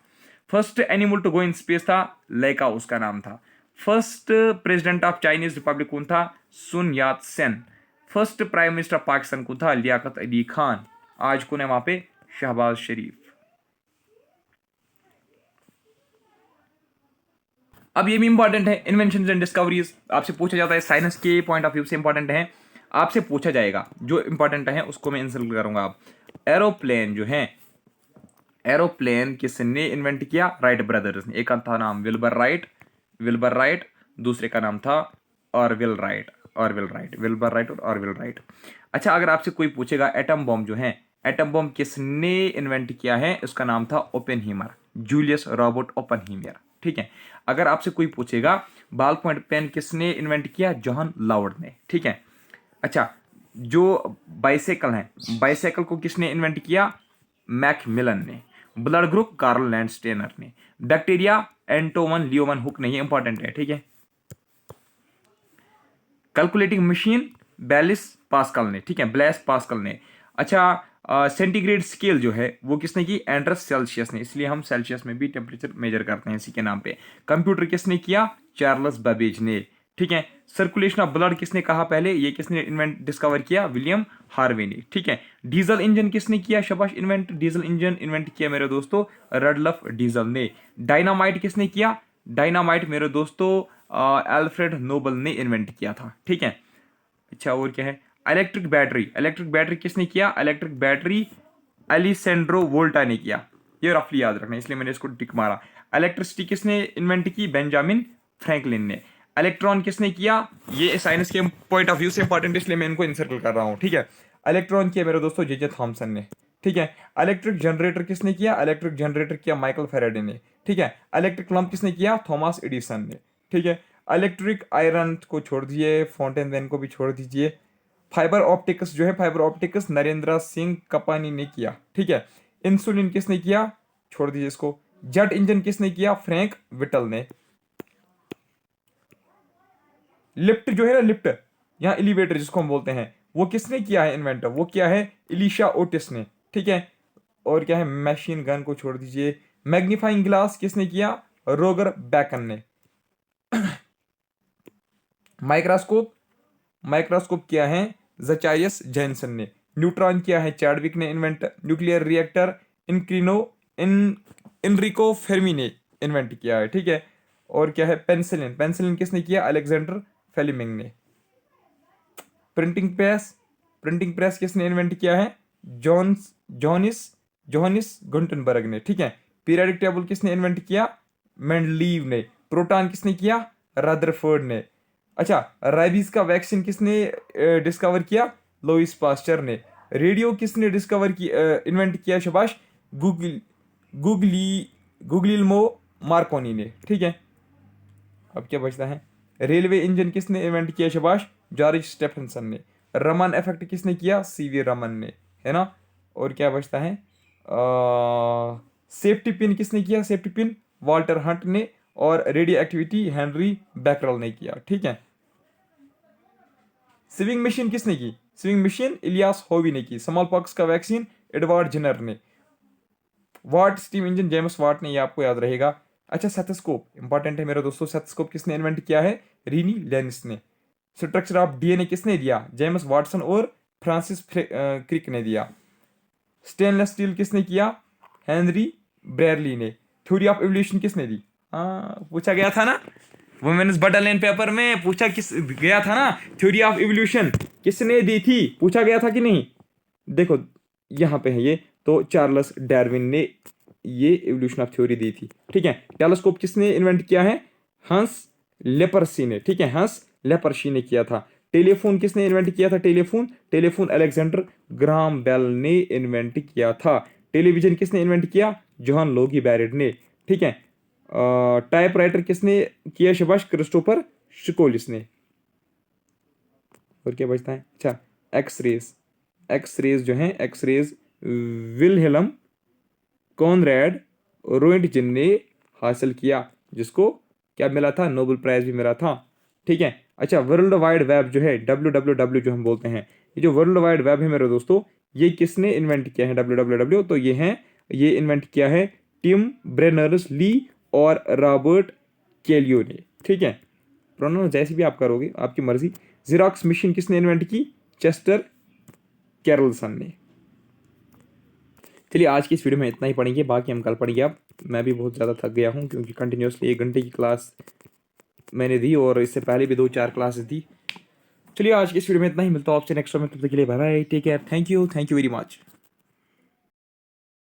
First animal to go in space था लेका उसका नाम था। First president of Chinese republic कौन था? Sun Yat Sen. First prime minister of Pakistan कौन था? लियाकत अली खान। आज कौन है वहां पे? शहबाज शरीफ। अब ये भी इंपॉर्टेंट है, इन्वेंशन एंड डिस्कवरीज आपसे पूछा जाता है, साइंस के पॉइंट ऑफ व्यू से इंपॉर्टेंट है, आपसे पूछा जाएगा, जो इंपॉर्टेंट है उसको मैं आंसर करूंगा। आप एरोप्लेन जो है, एरोप्लेन किसने इन्वेंट किया? राइट ब्रदर्स ने। एक का था नाम विल्बर राइट, दूसरे का नाम था ऑरविल राइट, विल्बर राइट और ऑरविल राइट। अच्छा, अगर आपसे कोई पूछेगा एटम बॉम्ब जो है, एटम बॉम्ब किसने इन्वेंट किया है? उसका नाम था ओपेनहीमर, जूलियस रॉबर्ट ओपेनहीमर। ठीक है। अगर आपसे कोई पूछेगा बॉल पॉइंट पेन किसने इन्वेंट किया? जॉन लाउड ने। ठीक है। अच्छा, जो बाइसाइकिल है, बाइसाइकिल को किसने इन्वेंट किया? मैकमिलन ने। ब्लड ग्रुप कार्ल लैंडस्टेनर ने। बैक्टीरिया एंटोवन लियोवन हुक ने। ये इंपॉर्टेंट है। ठीक है। कैलकुलेटिंग मशीन बैलिस पास्कल ने। ठीक है, ब्लेस पास्कल ने। अच्छा, सेंटीग्रेड स्केल जो है वो किसने की? एंड्रस सेल्सियस ने, इसलिए हम सेल्सियस में भी टेम्परेचर मेजर करते हैं इसी के नाम पे। कंप्यूटर किसने किया? चार्ल्स बेबेज ने। ठीक है। सर्कुलेशन ऑफ ब्लड किसने कहा पहले? ये किसने डिस्कवर किया? विलियम हार्वे ने। ठीक है। डीजल इंजन किसने किया? शाबाश इन्वेंट। डीजल इंजन इन्वेंट किया मेरे दोस्तों रडल्फ डीजल ने। डायनामाइट किसने किया? डायनामाइट मेरे दोस्तों एल्फ्रेड नोबल ने इन्वेंट किया था। ठीक है। अच्छा, और क्या है? इलेक्ट्रिक बैटरी किसने किया? इलेक्ट्रिक बैटरी एलिसेंड्रो वोल्टा ने किया। ये रफली याद रखना, इसलिए मैंने इसको टिक मारा। इलेक्ट्रिसिटी किसने इन्वेंट की? बेंजामिन फ्रैंकलिन ने। इलेक्ट्रॉन किसने किया? ये साइंस के पॉइंट ऑफ व्यू से इंपॉर्टेंट, इसलिए मैं इनको इंसर्कल कर रहा हूं। ठीक है। इलेक्ट्रॉन किया मेरे दोस्तों जे थॉमसन ने। ठीक है। इलेक्ट्रिक जनरेटर किसने किया? इलेक्ट्रिक जनरेटर किया माइकल फेराडे ने। ठीक है। इलेक्ट्रिक लंप किसने किया? थॉमस एडिसन ने। ठीक है। इलेक्ट्रिक आयरन को छोड़ दीजिए, फाउंटेन पेन को भी छोड़ दीजिए। फाइबर ऑप्टिक्स जो है, फाइबर ऑप्टिक्स नरेंद्र सिंह कपानी ने किया। ठीक है। इंसुलिन किसने किया? छोड़ दीजिए इसको। जेट इंजन किसने किया? फ्रैंक विटल ने। लिफ्ट जो है ना, लिफ्ट यहाँ एलिवेटर जिसको हम बोलते हैं, वो किसने किया है इन्वेंटर? वो किया है इलिशा ओटिस ने। ठीक है। और क्या है? मशीन गन को छोड़ दीजिए। मैग्नीफाइंग ग्लास किसने किया? रोगर बैकन ने। माइक्रोस्कोप माइक्रोस्कोप किया है जचायस जैनसन ने। न्यूट्रॉन किया है चैडविक ने इन्वेंट। न्यूक्लियर रिएक्टर इनरिको फेर्मी ने इन्वेंट किया है। ठीक है। और क्या है? पेंसिलिन किसने किया? अलेक्जेंडर फेलिमिंग ने। प्रिंटिंग प्रेस किसने इन्वेंट किया है? जोहनिस गुंटनबर्ग ने। ठीक है। पीरियडिक टेबल किसने इन्वेंट किया? मेंडलीव ने। प्रोटॉन किसने किया? रदरफोर्ड ने। अच्छा, रेबीज का वैक्सीन किसने डिस्कवर किया? लोइस पास्चर ने। रेडियो किसने डिस्कवर किया, इन्वेंट किया? शाबाश गुगलिल्मो मार्कोनी ने। ठीक है। अब क्या बचता है? रेलवे इंजन किसने इन्वेंट किया? शाबाश जॉर्ज स्टेफनसन ने। रमन इफेक्ट किसने किया? सीवी रमन ने, है ना। और क्या बचता है? सेफ्टी पिन किसने किया? सेफ्टी पिन वाल्टर हंट ने। और रेडियो एक्टिविटी हेनरी बैकरल ने किया। ठीक है। स्विंग मशीन किसने की? स्विंग मशीन इलियास होवी ने की। स्मॉल पॉक्स का वैक्सीन एडवर्ड जेनर ने। वाट स्टीम इंजन जेम्स वाट ने, ये आपको याद रहेगा। अच्छा, सेथोस्कोप इंपॉर्टेंट है मेरे दोस्तों। सेथोस्कोप किसने इन्वेंट किया है? रीनी लेनिस ने। स्ट्रक्चर ऑफ डीएनए किसने दिया? जेम्स वाटसन और फ्रांसिस क्रिक ने दिया। स्टेनलेस स्टील किसने किया? हेनरी ब्रेरली ने। थ्योरी ऑफ एवोल्यूशन किसने दी? हाँ, पूछा गया था ना, वुमेन्स बटालियन पेपर में पूछा किस गया था ना, थ्योरी ऑफ एवोल्यूशन किसने दी थी? पूछा गया था कि नहीं? देखो यहाँ पे है ये, तो चार्ल्स डार्विन ने ये एवोल्यूशन ऑफ थ्योरी दी थी। ठीक है। टेलीस्कोप किसने इन्वेंट किया है? हंस लेपर्सी ने। ठीक है, हंस लेपर्सी ने किया था। टेलीफोन किसने इन्वेंट किया था? टेलीफोन अलेक्जेंडर ग्राहम बेल ने इन्वेंट किया था। टेलीविजन किसने इन्वेंट किया? जॉन लोगी बैरेट ने। ठीक है। टाइपराइटर किसने किया? शाबाश क्रिस्टोफर शिकोलिस ने। और क्या बचता है? अच्छा, एक्सरेज जो है, एक्सरेज विलहेलम कॉनरैड रोएंटजिन ने हासिल किया, जिसको क्या मिला था? नोबेल प्राइज भी मिला था। ठीक है। अच्छा, वर्ल्ड वाइड वेब जो है, WWW जो हम बोलते हैं, ये जो वर्ल्ड वाइड वेब है मेरे दोस्तों, ये किसने इन्वेंट किया है? WWW तो ये इन्वेंट किया है टिम ब्रेनर्स ली और रॉबर्ट केलियो ने। ठीक है, प्रोनाउन जैसे भी आप करोगे आपकी मर्जी। जेरोक्स मशीन किसने इन्वेंट की? चेस्टर कैरलसन ने। चलिए आज की इस वीडियो में इतना ही पढ़ेंगे, बाकी हम कल पढ़ेंगे। अब मैं भी बहुत ज़्यादा थक गया हूँ क्योंकि कंटिन्यूसली 1 घंटे की क्लास मैंने दी और इससे पहले भी 2-4 क्लासेस दी। चलिए आज की इस वीडियो में इतना ही, मिलता हूँ आपसे नेक्स्ट में, तब तक के लिए bye bye, take care, thank you very much.